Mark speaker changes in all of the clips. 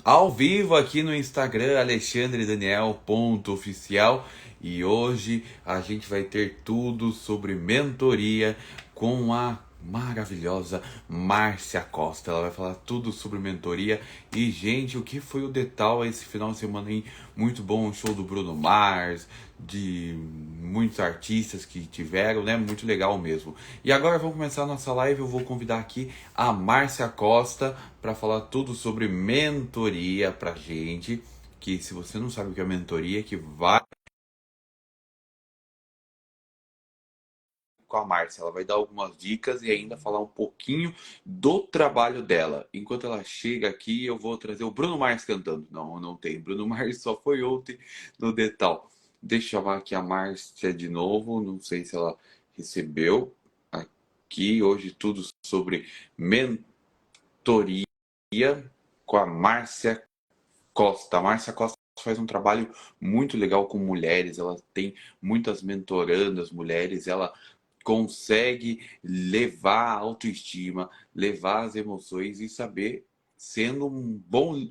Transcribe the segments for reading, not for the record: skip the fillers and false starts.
Speaker 1: Ao vivo aqui no Instagram, alexandredaniel.oficial. E hoje a gente vai ter tudo sobre mentoria com a maravilhosa Márcia Costa. Ela vai falar tudo sobre mentoria. E, gente, o que foi o Detal esse final de semana aí? Muito bom, o show do Bruno Mars, de muitos artistas que tiveram, né? Muito legal mesmo. E agora vamos começar a nossa live. Eu vou convidar aqui a Márcia Costa para falar tudo sobre mentoria pra gente. Que se você não sabe o que é mentoria, que vai com a Márcia. Ela vai dar algumas dicas e ainda falar um pouquinho do trabalho dela. Enquanto ela chega aqui, eu vou trazer o Bruno Mars cantando. Não, não tem. Bruno Mars só foi ontem no Detal. Deixa eu chamar aqui a Márcia de novo. Não sei se ela recebeu aqui hoje tudo sobre mentoria com a Márcia Costa. A Márcia Costa faz um trabalho muito legal com mulheres. Ela tem muitas mentorandas mulheres. Ela consegue levar a autoestima, levar as emoções e saber sendo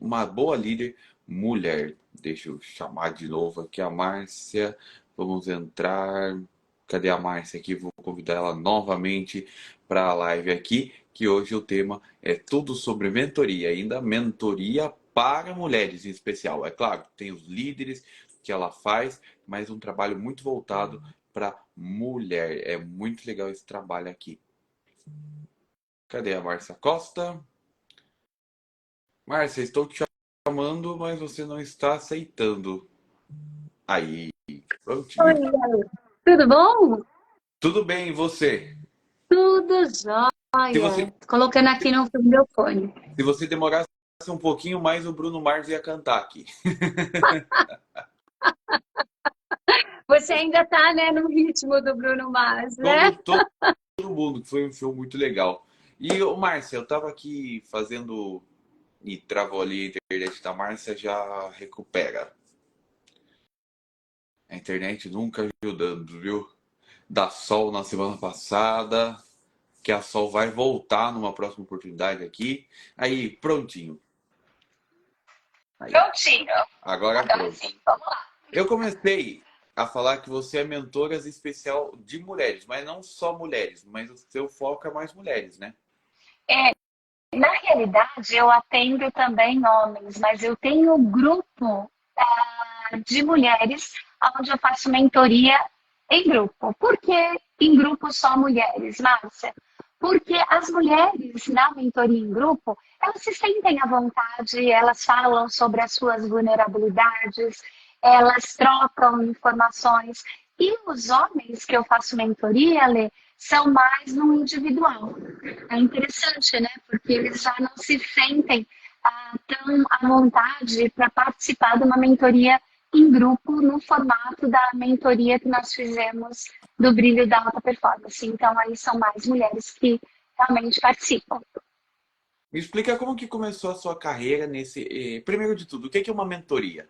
Speaker 1: uma boa líder mulher. Deixa eu chamar de novo aqui a Márcia. Vamos entrar. Cadê a Márcia aqui? Vou convidar ela novamente para a live aqui, que hoje o tema é tudo sobre mentoria, ainda mentoria para mulheres em especial. É claro, tem os líderes que ela faz, mas um trabalho muito voltado para mulher. É muito legal esse trabalho aqui. Cadê a Márcia Costa? Márcia, estou te chamando, mas você não está aceitando. Aí,
Speaker 2: Oi,
Speaker 1: prontinho.
Speaker 2: Ale. Tudo bom?
Speaker 1: Tudo bem, e você?
Speaker 2: Tudo
Speaker 1: Se
Speaker 2: jóia.
Speaker 1: você,
Speaker 2: Tô colocando aqui no meu fone.
Speaker 1: se você demorasse um pouquinho mais, o Bruno Mars ia cantar aqui.
Speaker 2: Você ainda tá, né, no ritmo do Bruno Mars, né?
Speaker 1: Como todo mundo, que foi um show muito legal. E, ô, Márcia, eu tava aqui fazendo e travou ali a internet da Márcia, já recupera. A internet nunca ajudando, viu? Da Sol na semana passada, que a Sol vai voltar numa próxima oportunidade aqui. Aí, prontinho. Aí,
Speaker 2: Prontinho.
Speaker 1: agora
Speaker 2: Agora
Speaker 1: pronto.
Speaker 2: sim, vamos lá.
Speaker 1: Eu comecei a falar que você é mentora especial de mulheres, mas não só mulheres, mas o seu foco é mais mulheres, né?
Speaker 2: É, na realidade, eu atendo também homens, mas eu tenho um grupo de mulheres onde eu faço mentoria em grupo. Por que em grupo só mulheres, Márcia? Porque as mulheres na mentoria em grupo, elas se sentem à vontade, elas falam sobre as suas vulnerabilidades, elas trocam informações. E os homens que eu faço mentoria, Lê, são mais no individual. É interessante, né? Porque eles já não se sentem tão à vontade para participar de uma mentoria em grupo no formato da mentoria que nós fizemos do Brilho da Alta Performance. Então, aí são mais mulheres que realmente participam.
Speaker 1: Me explica como que começou a sua carreira nesse. Primeiro de tudo, o que é uma mentoria?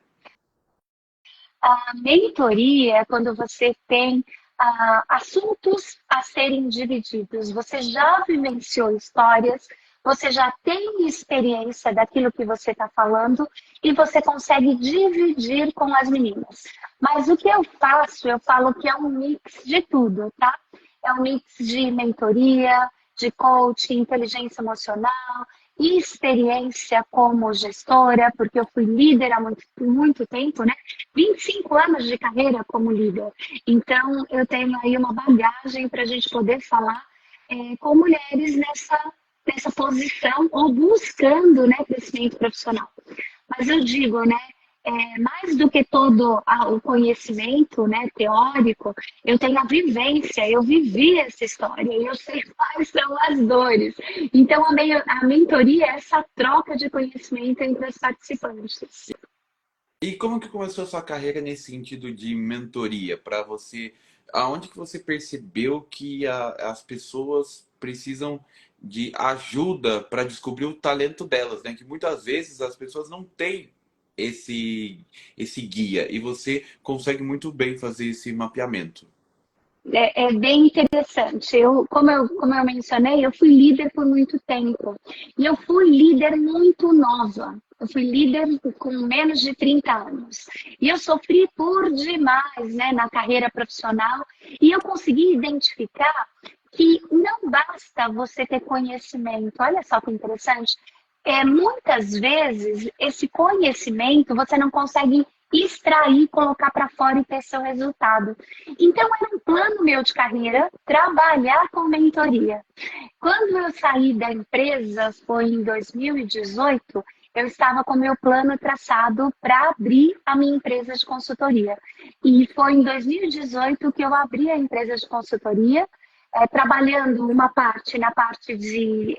Speaker 2: A mentoria é quando você tem assuntos a serem divididos. Você já vivenciou histórias, você já tem experiência daquilo que você está falando e você consegue dividir com as meninas. Mas o que eu faço, eu falo que é um mix de tudo, tá? É um mix de mentoria, de coaching, inteligência emocional, experiência como gestora, porque eu fui líder há muito tempo, né? 25 anos de carreira como líder. Então, eu tenho aí uma bagagem para a gente poder falar com mulheres nessa posição ou buscando, né, crescimento profissional. Mas eu digo, né, mais do que todo o conhecimento, né, teórico, eu tenho a vivência, eu vivi essa história e eu sei quais são as dores. Então, a mentoria é essa troca de conhecimento entre as participantes.
Speaker 1: E como que começou a sua carreira nesse sentido de mentoria? Para você, aonde que você percebeu que as pessoas precisam de ajuda para descobrir o talento delas, né? Que muitas vezes as pessoas não têm esse guia e você consegue muito bem fazer esse mapeamento.
Speaker 2: É bem interessante. Como eu mencionei, eu fui líder por muito tempo. E eu fui líder muito nova. Eu fui líder com menos de 30 anos. E eu sofri por demais, né, na carreira profissional. E eu consegui identificar que não basta você ter conhecimento. Olha só que interessante. Muitas vezes, esse conhecimento você não consegue extrair, colocar para fora e ter seu resultado. Então, era um plano meu de carreira trabalhar com mentoria. Quando eu saí da empresa, foi em 2018, eu estava com meu plano traçado para abrir a minha empresa de consultoria. E foi em 2018 que eu abri a empresa de consultoria, trabalhando uma parte na parte de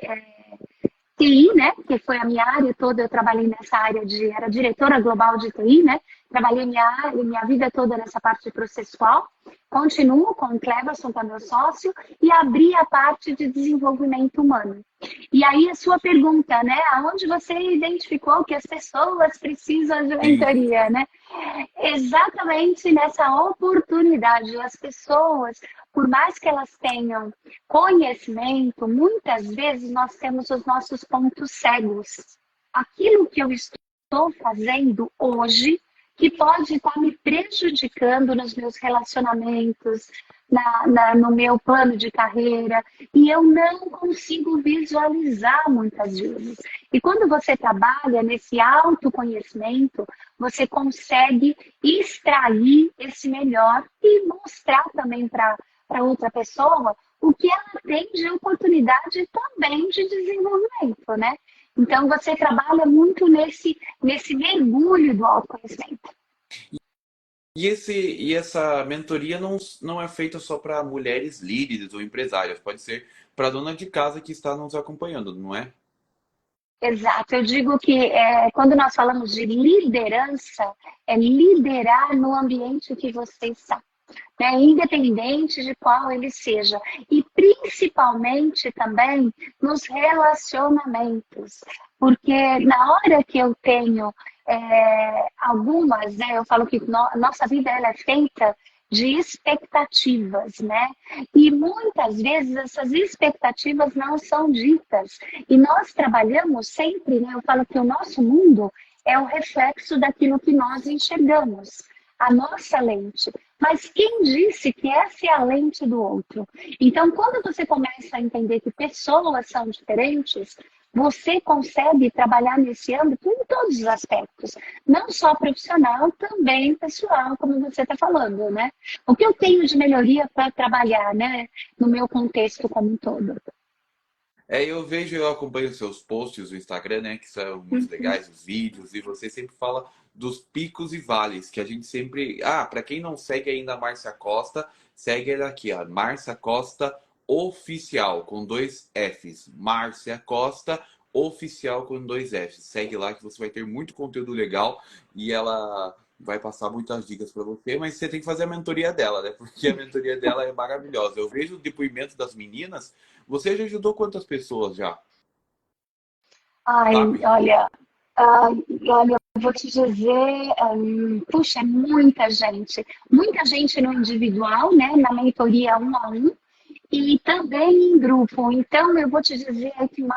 Speaker 2: TI, né? Que foi a minha área toda, eu trabalhei nessa área era diretora global de TI, né? Trabalhei minha vida toda nessa parte processual. Continuo com o Cleverson, que é meu sócio, e abri a parte de desenvolvimento humano. E aí a sua pergunta, né? Aonde você identificou que as pessoas precisam de
Speaker 1: Sim.
Speaker 2: mentoria, né? Exatamente nessa oportunidade. As pessoas, por mais que elas tenham conhecimento, muitas vezes nós temos os nossos pontos cegos. Aquilo que eu estou fazendo hoje, que pode estar me prejudicando nos meus relacionamentos, no meu plano de carreira, e eu não consigo visualizar muitas vezes. E quando você trabalha nesse autoconhecimento, você consegue extrair esse melhor e mostrar também para outra pessoa o que ela tem de oportunidade também de desenvolvimento, né? Então, você trabalha muito nesse mergulho do autoconhecimento.
Speaker 1: E essa mentoria não é feita só para mulheres líderes ou empresárias, pode ser para dona de casa que está nos acompanhando, não é?
Speaker 2: Exato, eu digo que quando nós falamos de liderança, é liderar no ambiente que você está, né? Independente de qual ele seja. E principalmente também nos relacionamentos. Porque na hora que eu tenho algumas, né? Eu falo que nossa vida ela é feita de expectativas, né? E muitas vezes essas expectativas não são ditas. E nós trabalhamos sempre, né? Eu falo que o nosso mundo é o reflexo daquilo que nós enxergamos, a nossa lente. Mas quem disse que essa é a lente do outro? Então, quando você começa a entender que pessoas são diferentes, você consegue trabalhar nesse âmbito em todos os aspectos, não só profissional, também pessoal, como você está falando, né? O que eu tenho de melhoria para trabalhar, né, no meu contexto como um todo?
Speaker 1: Eu acompanho seus posts no Instagram, né, que são muito legais, os vídeos, e você sempre fala dos picos e vales, que a gente sempre. Ah, para quem não segue ainda a Márcia Costa, segue ela aqui, ó, Márcia Costa Oficial, com dois Fs. Márcia Costa Oficial com dois Fs. Segue lá que você vai ter muito conteúdo legal e ela vai passar muitas dicas para você, mas você tem que fazer a mentoria dela, né? Porque a mentoria dela é maravilhosa. Eu vejo o depoimento das meninas. Você já ajudou quantas pessoas já?
Speaker 2: Ai,
Speaker 1: Sabe?
Speaker 2: olha, olha, eu vou te dizer, puxa, é muita gente no individual, né, na mentoria um a um, e também em grupo. Então, eu vou te dizer que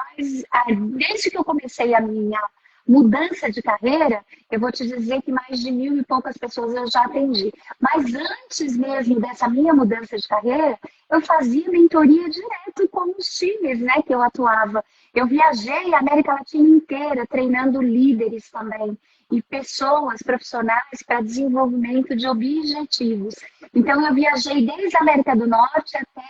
Speaker 2: desde que eu comecei a minha mudança de carreira, eu vou te dizer que mais de 1.000 e poucas pessoas eu já atendi. Mas antes mesmo dessa minha mudança de carreira, eu fazia mentoria direto com os times, né, que eu atuava. Eu viajei a América Latina inteira treinando líderes também e pessoas profissionais para desenvolvimento de objetivos. Então, eu viajei desde a América do Norte até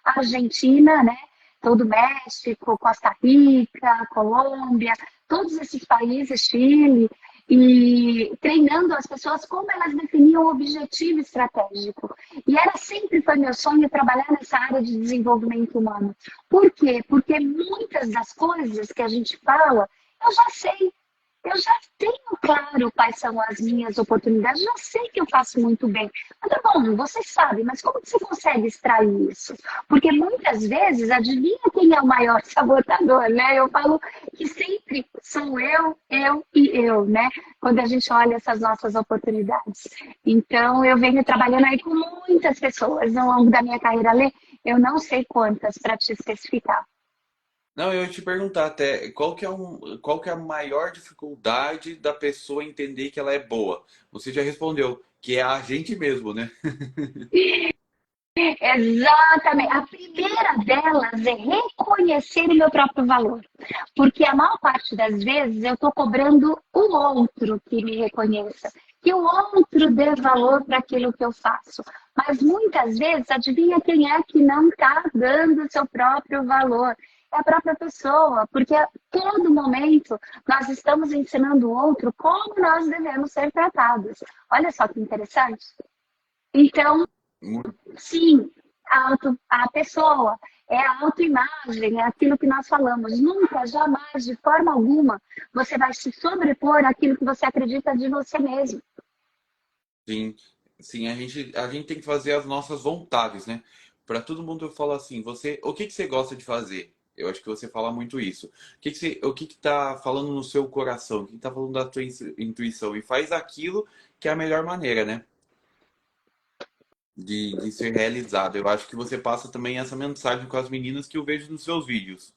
Speaker 2: a Argentina, né? Todo o México, Costa Rica, Colômbia, todos esses países, Chile, e treinando as pessoas como elas definiam o objetivo estratégico. E sempre foi meu sonho trabalhar nessa área de desenvolvimento humano. Por quê? Porque muitas das coisas que a gente fala, eu já sei. Eu já tenho claro quais são as minhas oportunidades, já sei que eu faço muito bem. Mas tá bom, você sabe, mas como que você consegue extrair isso? Porque muitas vezes, adivinha quem é o maior sabotador, né? Eu falo que sempre sou eu e eu, né? Quando a gente olha essas nossas oportunidades. Então, eu venho trabalhando aí com muitas pessoas ao longo da minha carreira, Lê, eu não sei quantas para te especificar.
Speaker 1: Não, eu ia te perguntar até qual que é a maior dificuldade da pessoa entender que ela é boa? Você já respondeu, que é a gente mesmo, né?
Speaker 2: Exatamente. A primeira delas é reconhecer o meu próprio valor. Porque a maior parte das vezes eu estou cobrando o outro que me reconheça, que o outro dê valor para aquilo que eu faço. Mas muitas vezes, adivinha quem é que não está dando o seu próprio valor? É a própria pessoa, porque a todo momento nós estamos ensinando o outro como nós devemos ser tratados. Olha só que interessante. Então, sim, a pessoa, é a autoimagem, é aquilo que nós falamos. Nunca, jamais, de forma alguma, você vai se sobrepor àquilo que você acredita de você mesmo.
Speaker 1: Sim, sim, a gente tem que fazer as nossas vontades, né? Para todo mundo eu falo assim, o que que você gosta de fazer? Eu acho que você fala muito isso. O que que tá falando no seu coração? O que que tá falando da tua intuição? E faz aquilo que é a melhor maneira, né? De ser realizado. Eu acho que você passa também essa mensagem com as meninas que eu vejo nos seus vídeos.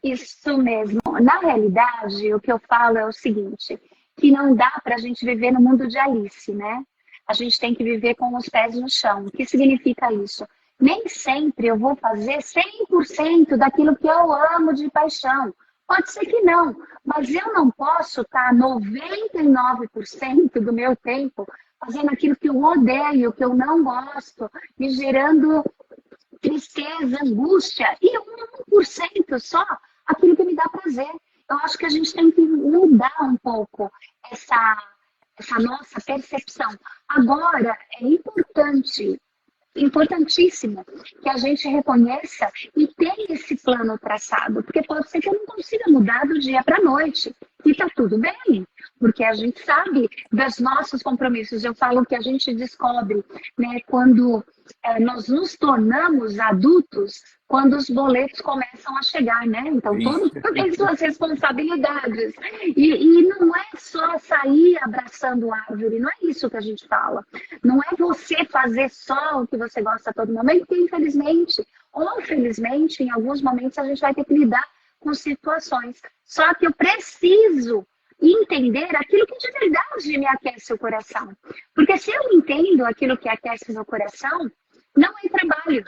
Speaker 2: Isso mesmo. Na realidade, o que eu falo é o seguinte, que não dá para a gente viver no mundo de Alice, né? A gente tem que viver com os pés no chão. O que significa isso? Nem sempre eu vou fazer 100% daquilo que eu amo de paixão. Pode ser que não, mas eu não posso estar 99% do meu tempo fazendo aquilo que eu odeio, que eu não gosto, me gerando tristeza, angústia e 1% só aquilo que me dá prazer. Eu acho que a gente tem que mudar um pouco essa, essa nossa percepção. Agora, é importante, importantíssimo que a gente reconheça e tenha esse plano traçado, porque pode ser que eu não consiga mudar do dia para a noite. E está tudo bem, porque a gente sabe dos nossos compromissos. Eu falo que a gente descobre, né, quando nós nos tornamos adultos, quando os boletos começam a chegar, né? Então,
Speaker 1: Sim.
Speaker 2: todo mundo tem suas responsabilidades. E não é só sair abraçando árvore, não é isso que a gente fala. Não é você fazer só o que você gosta a todo momento, porque infelizmente, ou felizmente, em alguns momentos a gente vai ter que lidar com situações. Só que eu preciso entender aquilo que de verdade me aquece o coração. Porque se eu entendo aquilo que aquece meu coração, não é trabalho.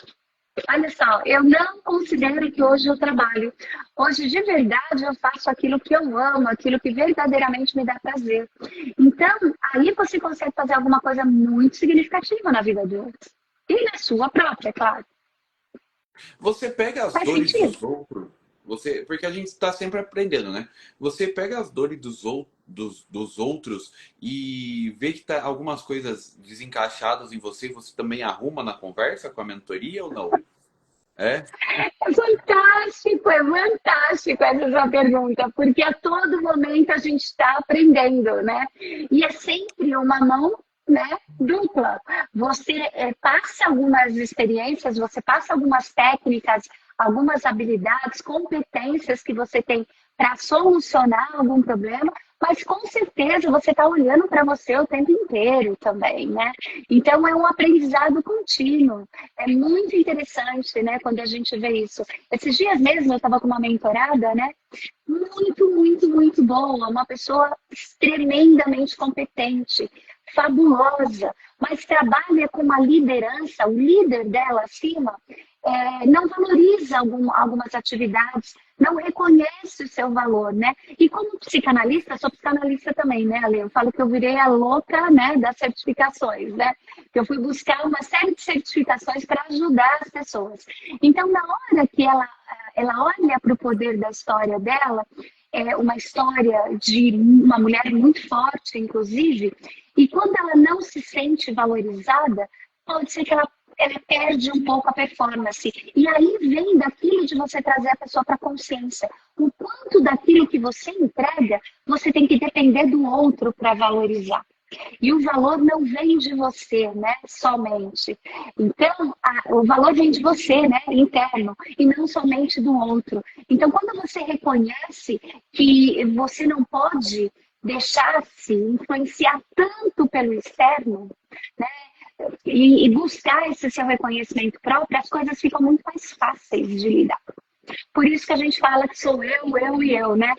Speaker 2: Olha só, eu não considero que hoje eu trabalho. Hoje, de verdade, eu faço aquilo que eu amo, aquilo que verdadeiramente me dá prazer. Então, aí você consegue fazer alguma coisa muito significativa na vida de outros. E na sua própria, é claro.
Speaker 1: Você pega as
Speaker 2: Faz
Speaker 1: dores
Speaker 2: sentido?
Speaker 1: dos outros, porque a gente está sempre aprendendo, né? Você pega as dores dos outros e vê que tá algumas coisas desencaixadas em você, você também arruma na conversa com a mentoria ou não? É?
Speaker 2: É fantástico essa sua pergunta, porque a todo momento a gente está aprendendo, né? E é sempre uma mão, né, dupla. Você passa algumas experiências, você passa algumas técnicas, algumas habilidades, competências que você tem para solucionar algum problema, mas com certeza você está olhando para você o tempo inteiro também, né? Então é um aprendizado contínuo. É muito interessante, né, quando a gente vê isso. Esses dias mesmo eu estava com uma mentorada, né? Muito, muito, muito boa, uma pessoa tremendamente competente, fabulosa, mas trabalha com uma liderança, o líder dela acima não valoriza algumas atividades, não reconhece o seu valor, né? E como psicanalista, sou psicanalista também, né, Ale? Eu falo que eu virei a louca, né, das certificações, né? Que eu fui buscar uma série de certificações para ajudar as pessoas. Então, na hora que ela olha para o poder da história dela, é uma história de uma mulher muito forte, inclusive, e quando ela não se sente valorizada, pode ser que ela perde um pouco a performance. E aí vem daquilo de você trazer a pessoa para a consciência. O quanto daquilo que você entrega, você tem que depender do outro para valorizar. E o valor não vem de você, né? Somente. Então, o valor vem de você, né? Interno, e não somente do outro. Então, quando você reconhece que você não pode deixar-se influenciar tanto pelo externo, né? E buscar esse seu reconhecimento próprio, as coisas ficam muito mais fáceis de lidar. Por isso que a gente fala que sou eu e eu, né?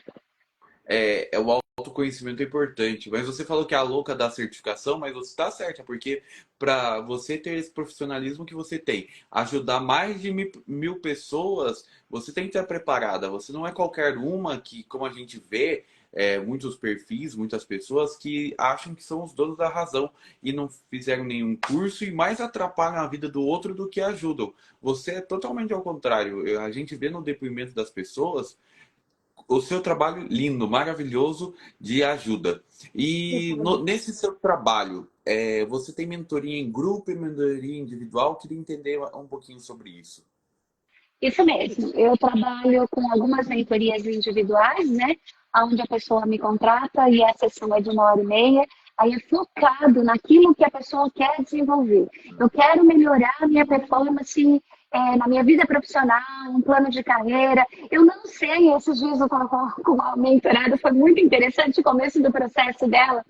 Speaker 1: O autoconhecimento é importante. Mas você falou que é a louca da certificação, mas você está certa, porque para você ter esse profissionalismo que você tem, ajudar mais de mil pessoas, você tem que estar preparada. Você não é qualquer uma que, como a gente vê, muitos perfis, muitas pessoas que acham que são os donos da razão e não fizeram nenhum curso e mais atrapalham a vida do outro do que ajudam. Você é totalmente ao contrário. A gente vê no depoimento das pessoas o seu trabalho lindo, maravilhoso de ajuda. E nesse seu trabalho, você tem mentoria em grupo e mentoria individual? Queria entender um pouquinho sobre isso.
Speaker 2: Isso mesmo. Eu trabalho com algumas mentorias individuais, né? Onde a pessoa me contrata e a sessão é de 1 hora e meia. Aí é focado naquilo que a pessoa quer desenvolver. Eu quero melhorar a minha performance na minha vida profissional, um plano de carreira. Eu não sei, esses dias eu com a mentorada, foi muito interessante o começo do processo dela.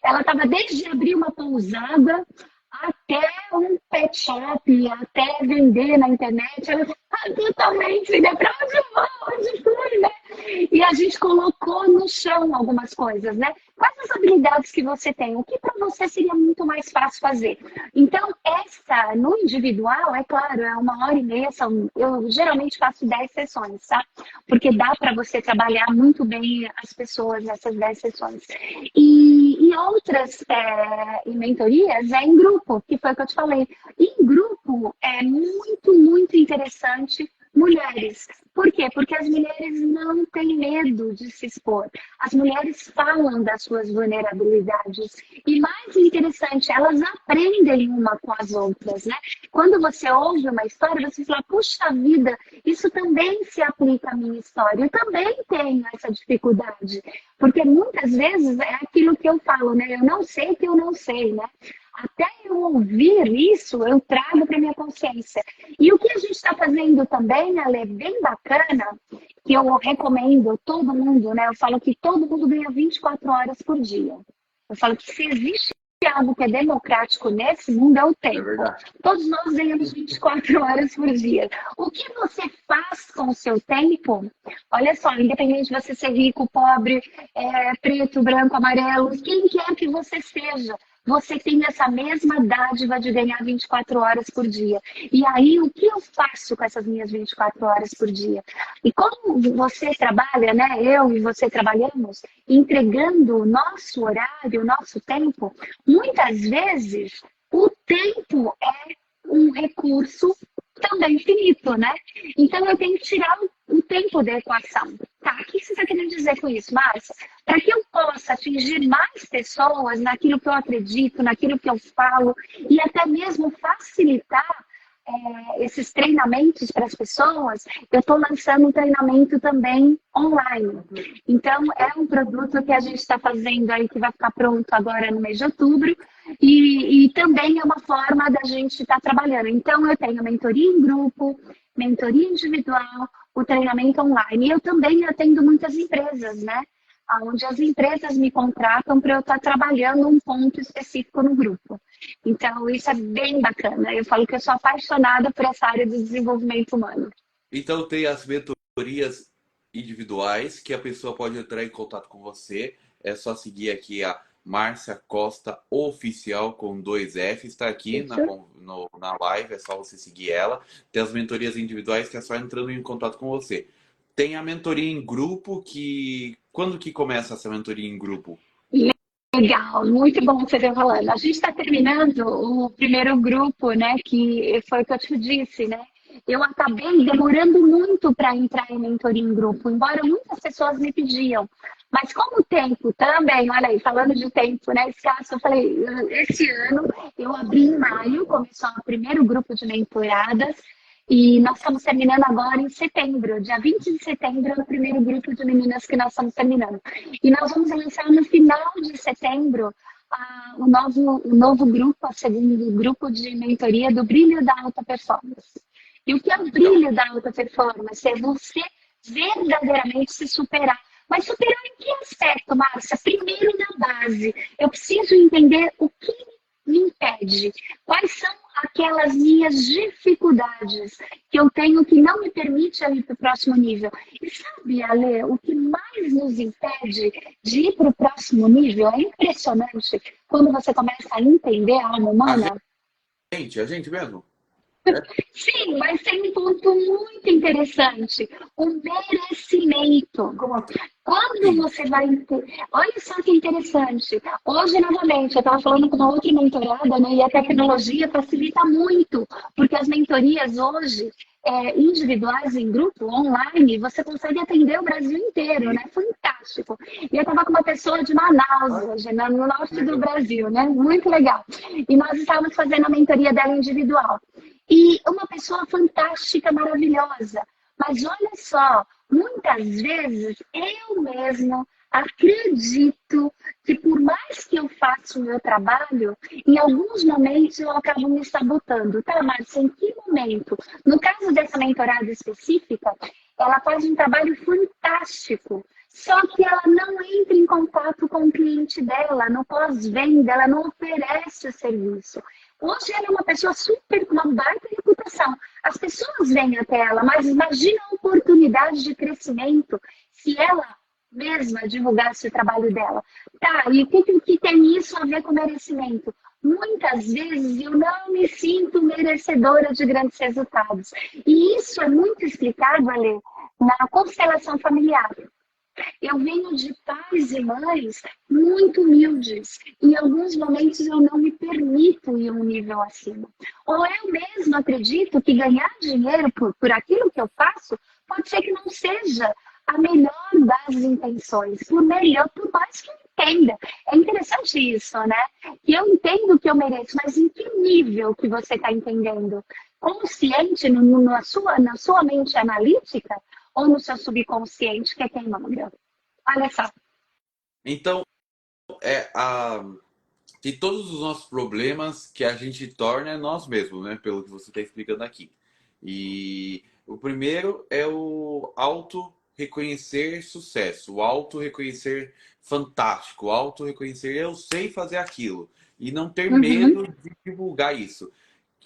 Speaker 2: Ela estava desde abrir uma pousada até um pet shop, até vender na internet. Ela totalmente, né? Pra onde eu vou? Onde fui, né? E a gente colocou no chão algumas coisas, né? Quais as habilidades que você tem? O que para você seria muito mais fácil fazer? Então, essa, no individual, é claro, é 1 hora e meia, eu geralmente faço 10 sessões, tá? Porque dá para você trabalhar muito bem as pessoas nessas 10 sessões. E outras mentorias é em grupo, que foi o que eu te falei. Em grupo é muito, muito interessante mulheres. Por quê? Porque as mulheres não têm medo de se expor. As mulheres falam das suas vulnerabilidades. E mais interessante, elas aprendem uma com as outras, né? Quando você ouve uma história, você fala, puxa vida, isso também se aplica à minha história. Eu também tenho essa dificuldade. Porque muitas vezes é aquilo que eu falo, né? Eu não sei que eu não sei, né? Até eu ouvir isso, eu trago para minha consciência. E o que a gente está fazendo também, Ale, é bem bacana, que eu recomendo todo mundo, né? Eu falo que todo mundo ganha 24 horas por dia. Eu falo que se existe algo que é democrático nesse mundo é o
Speaker 1: É
Speaker 2: tempo.
Speaker 1: verdade.
Speaker 2: Todos nós ganhamos 24 horas por dia. O que você faz com o seu tempo? Olha só, independente de você ser rico, pobre, preto, branco, amarelo, quem quer que você seja, você tem essa mesma dádiva de ganhar 24 horas por dia. E aí, o que eu faço com essas minhas 24 horas por dia? E como você trabalha, né? Eu e você trabalhamos, entregando o nosso horário, o nosso tempo, muitas vezes o tempo é um recurso também finito, né? Então eu tenho que tirar o tempo da equação. Tá, o que você está querendo dizer com isso, Márcia? Para que eu possa atingir mais pessoas naquilo que eu acredito, naquilo que eu falo, e até mesmo facilitar esses treinamentos para as pessoas, eu estou lançando um treinamento também online. Então, é um produto que a gente está fazendo aí, que vai ficar pronto agora no mês de outubro, e também é uma forma da gente estar trabalhando. Então, eu tenho mentoria em grupo, mentoria individual, o treinamento online. E eu também atendo muitas empresas, né? Onde as empresas me contratam para eu estar trabalhando um ponto específico no grupo. Então, isso é bem bacana. Eu falo que eu sou apaixonada por essa área do desenvolvimento humano.
Speaker 1: Então tem as mentorias individuais que a pessoa pode entrar em contato com você. É só seguir aqui a Márcia Costa Oficial com 2 F. Está aqui
Speaker 2: Isso.
Speaker 1: na live, é só você seguir ela. Tem as mentorias individuais que é só entrando em contato com você. Tem a mentoria em grupo que... Quando que começa essa mentoria em grupo?
Speaker 2: Legal, muito bom que você está falando. A gente está terminando o primeiro grupo, né? Que foi o que eu te disse, né? Eu acabei demorando muito para entrar em mentoria em grupo, embora muitas pessoas me pediam. Mas como o tempo também, olha aí, falando de tempo, né? Escasso, eu falei, esse ano eu abri em maio, começou o primeiro grupo de mentoradas, e nós estamos terminando agora em setembro, dia 20 de setembro, é o primeiro grupo de meninas que nós estamos terminando. E nós vamos lançar no final de setembro o novo grupo, o segundo grupo de mentoria do Brilho da Alta Performance. E o que é o brilho da alta performance? É você verdadeiramente se superar. Mas superar em que aspecto, Márcia? Primeiro na base. Eu preciso entender o que me impede. Quais são aquelas minhas dificuldades que eu tenho que não me permite eu ir para o próximo nível. E sabe, Ale, o que mais nos impede de ir para o próximo nível é impressionante quando você começa a entender a alma
Speaker 1: A
Speaker 2: humana.
Speaker 1: a gente mesmo. É?
Speaker 2: Sim, mas tem um ponto muito interessante, o merecimento.
Speaker 1: Como
Speaker 2: Quando
Speaker 1: assim?
Speaker 2: você vai. Olha só que interessante. Hoje, novamente, eu estava falando com uma outra mentorada, né? E a tecnologia facilita muito, porque as mentorias hoje, individuais, em grupo, online, você consegue atender o Brasil inteiro, né? Fantástico. E eu estava com uma pessoa de Manaus hoje, no norte do Brasil, né? Muito legal. E nós estávamos fazendo a mentoria dela individual. E uma pessoa fantástica, maravilhosa. Mas olha só, muitas vezes eu mesmo acredito que por mais que eu faça o meu trabalho, em alguns momentos eu acabo me sabotando. Tá, Márcia, em que momento? No caso dessa mentorada específica, ela faz um trabalho fantástico. Só que ela não entra em contato com o cliente dela, no pós-venda, ela não oferece o serviço. Hoje ela é uma pessoa super com uma baita reputação. As pessoas vêm até ela, mas imagina a oportunidade de crescimento se ela mesma divulgasse o trabalho dela. Tá, e o que tem isso a ver com merecimento? Muitas vezes eu não me sinto merecedora de grandes resultados. E isso é muito explicado, Ale, na constelação familiar. Eu venho de pais e mães muito humildes. Em alguns momentos eu não me permito ir um nível acima. Ou eu mesmo acredito que ganhar dinheiro por aquilo que eu faço pode ser que não seja a melhor das intenções, por mais que eu entenda. É interessante isso, né? Que eu entendo o que eu mereço, mas em que nível que você está entendendo? Consciente na sua mente analítica? Ou no seu subconsciente, que é quem manda. Olha só.
Speaker 1: Então, é a de todos os nossos problemas que a gente torna é nós mesmos, né? Pelo que você está explicando aqui. E o primeiro é o auto-reconhecer sucesso, o auto-reconhecer fantástico, o auto-reconhecer eu sei fazer aquilo. E não ter
Speaker 2: Uhum.
Speaker 1: medo de divulgar isso.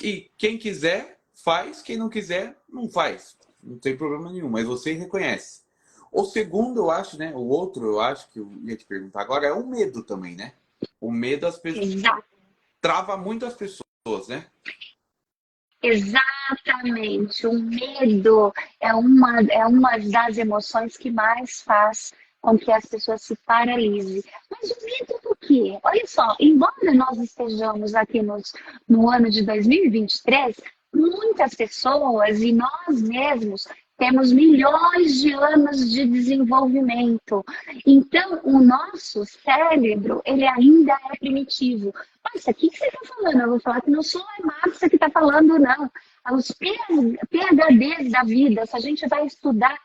Speaker 1: E quem quiser, faz, quem não quiser, não faz. Não tem problema nenhum, mas você reconhece. O segundo, eu acho, né? O outro, eu acho que eu ia te perguntar agora, é o medo também, né? O medo as pessoas
Speaker 2: Exato.
Speaker 1: trava muito as pessoas, né?
Speaker 2: Exatamente. O medo é uma das emoções que mais faz com que as pessoas se paralisem. Mas o medo do quê? Olha só, embora nós estejamos aqui no ano de 2023, muitas pessoas e nós mesmos temos milhões de anos de desenvolvimento. Então, o nosso cérebro, ele ainda é primitivo. Nossa, o que você está falando? Eu vou falar que não sou a Márcia que está falando, não. Os PhDs da vida, se a gente vai estudar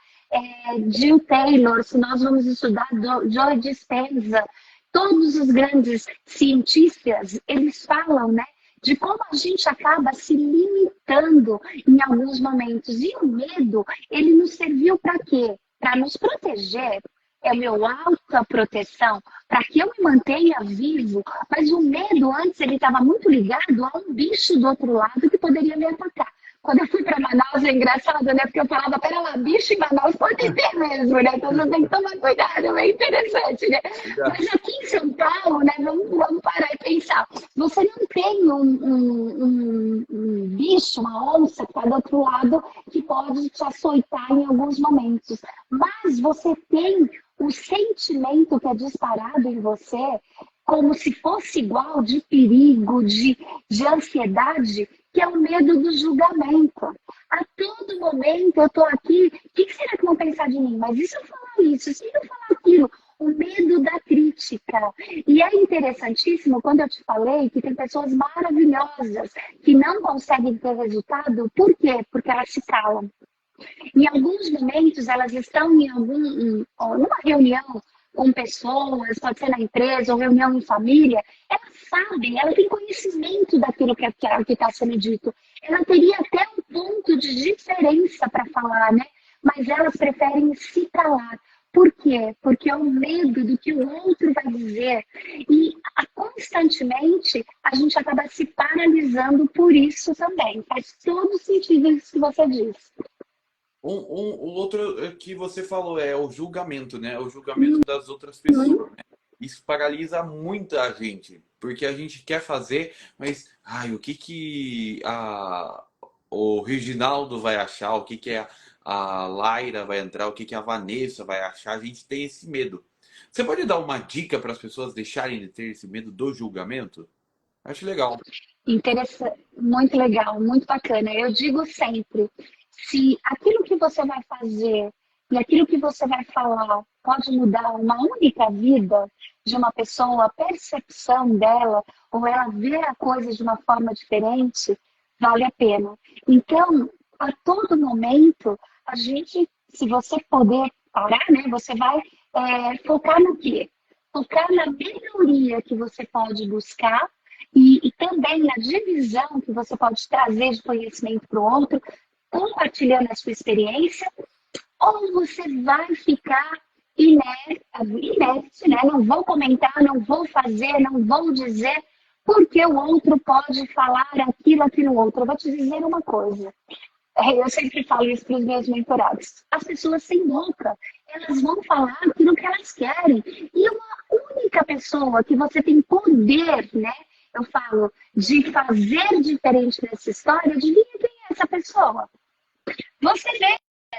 Speaker 2: Jill Taylor, se nós vamos estudar Joe Dispenza, todos os grandes cientistas, eles falam, né, de como a gente acaba se limitando em alguns momentos. E o medo, ele nos serviu para quê? Para nos proteger. É meu alta proteção, para que eu me mantenha vivo. Mas o medo, antes, ele estava muito ligado a um bicho do outro lado que poderia me atacar. Quando eu fui para Manaus, é engraçado, né? Porque eu falava, pera lá, bicho em Manaus pode ter mesmo, né? Então você tem que tomar cuidado, é bem interessante, né? Mas aqui em São Paulo, né? Vamos parar e pensar. Você não tem um bicho, uma onça que está do outro lado que pode te açoitar em alguns momentos. Mas você tem o sentimento que é disparado em você, como se fosse igual de perigo, de ansiedade, que é o medo do julgamento. A todo momento eu estou aqui, o que será que vão pensar de mim? Mas e se eu falar isso? E se eu falar aquilo? O medo da crítica. E é interessantíssimo quando eu te falei que tem pessoas maravilhosas que não conseguem ter resultado. Por quê? Porque elas se calam. Em alguns momentos, elas estão numa reunião com pessoas, pode ser na empresa ou reunião em família, elas sabem, ela tem conhecimento daquilo que está sendo dito. Ela teria até um ponto de diferença para falar, né? Mas elas preferem se calar. Por quê? Porque é o medo do que o outro vai dizer. E a constantemente, a gente acaba se paralisando por isso também. Faz todo sentido isso que você disse.
Speaker 1: O outro que você falou é o julgamento, né? O julgamento das outras pessoas. Isso paralisa muita gente, porque a gente quer fazer, mas ai, o que que o Reginaldo vai achar, o que que a Laira vai entrar, o que que a Vanessa vai achar? A gente tem esse medo. Você pode dar uma dica para as pessoas deixarem de ter esse medo do julgamento? Acho legal.
Speaker 2: Interessante, muito legal, muito bacana. Eu digo sempre, se aquilo que você vai fazer e aquilo que você vai falar pode mudar uma única vida de uma pessoa, a percepção dela, ou ela vê a coisa de uma forma diferente, vale a pena. Então, a todo momento, a gente, se você poder parar, né, você vai focar no quê? Focar na melhoria que você pode buscar e também na divisão que você pode trazer de conhecimento para o outro, compartilhando a sua experiência, ou você vai ficar inerte, né? Não vou comentar, não vou fazer, não vou dizer, porque o outro pode falar aquilo outro. Eu vou te dizer uma coisa. Eu sempre falo isso para os meus mentorados. As pessoas sem boca, elas vão falar aquilo que elas querem. E uma única pessoa que você tem poder, né? Eu falo de fazer diferente nessa história, adivinha quem é essa pessoa? Você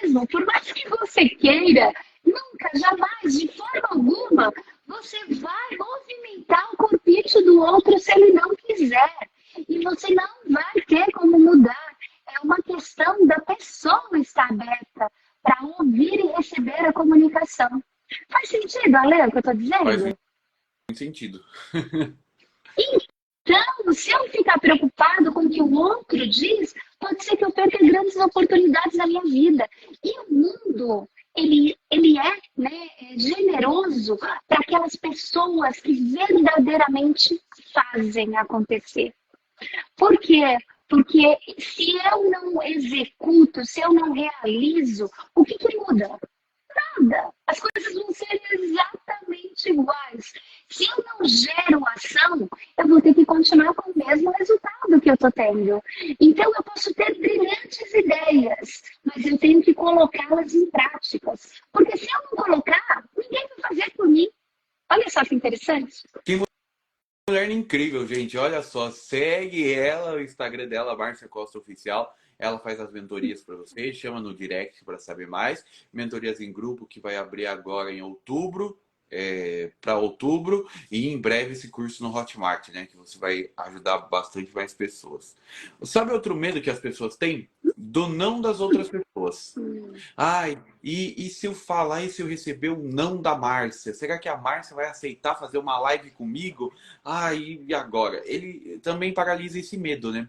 Speaker 2: mesmo, por mais que você queira, nunca, jamais, de forma alguma, você vai movimentar o corpite do outro se ele não quiser. E você não vai ter como mudar. É uma questão da pessoa estar aberta para ouvir e receber a comunicação. Faz sentido, Ale, o que eu estou
Speaker 1: Faz
Speaker 2: dizendo?
Speaker 1: muito sentido.
Speaker 2: Então, se eu ficar preocupado com o que o outro diz, pode ser que eu perca grandes oportunidades na minha vida. E o mundo, ele é, né, generoso para aquelas pessoas que verdadeiramente fazem acontecer. Por quê? Porque se eu não executo, se eu não realizo, o que que muda? Nada. As coisas vão ser exatamente iguais. Se eu não gero ação, eu vou ter que continuar com o mesmo resultado que eu estou tendo. Então, eu posso ter brilhantes ideias, mas eu tenho que colocá-las em práticas. Porque se eu não colocar, ninguém vai fazer por mim. Olha só que interessante.
Speaker 1: Que mulher incrível, gente. Olha só, segue ela, o Instagram dela, Márcia Costa Oficial. Ela faz as mentorias para você, chama no direct para saber mais. Mentorias em grupo que vai abrir agora em outubro, para outubro, e em breve esse curso no Hotmart, né? Que você vai ajudar bastante mais pessoas. Sabe outro medo que as pessoas têm? Do não das outras pessoas. Ai, e se eu falar e se eu receber o não da Márcia? Será que a Márcia vai aceitar fazer uma live comigo? Ai, e agora? Ele também paralisa esse medo, né?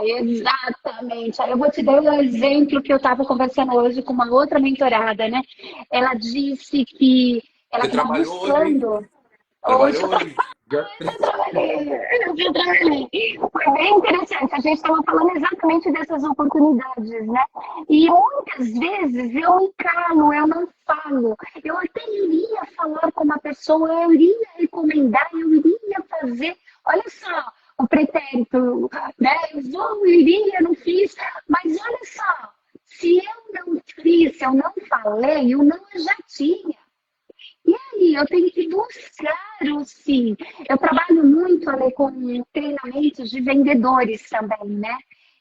Speaker 2: Exatamente. Aí eu vou te dar um exemplo que eu estava conversando hoje com uma outra mentorada, né? Ela disse que ela
Speaker 1: Você
Speaker 2: estava
Speaker 1: trabalhou hoje, hein?
Speaker 2: buscando. Hoje
Speaker 1: Trabalhou hoje?
Speaker 2: eu trabalhei. Foi bem interessante. A gente estava falando exatamente dessas oportunidades, né? E muitas vezes eu me calo, eu não falo. Eu até iria falar com uma pessoa, eu iria recomendar, eu iria fazer. Olha só, o pretérito, né? Eu iria, não fiz. Mas olha só, se eu não fiz, se eu não falei, o não eu já tinha. E aí, eu tenho que buscar o sim. Eu trabalho muito ali com treinamentos de vendedores também, né?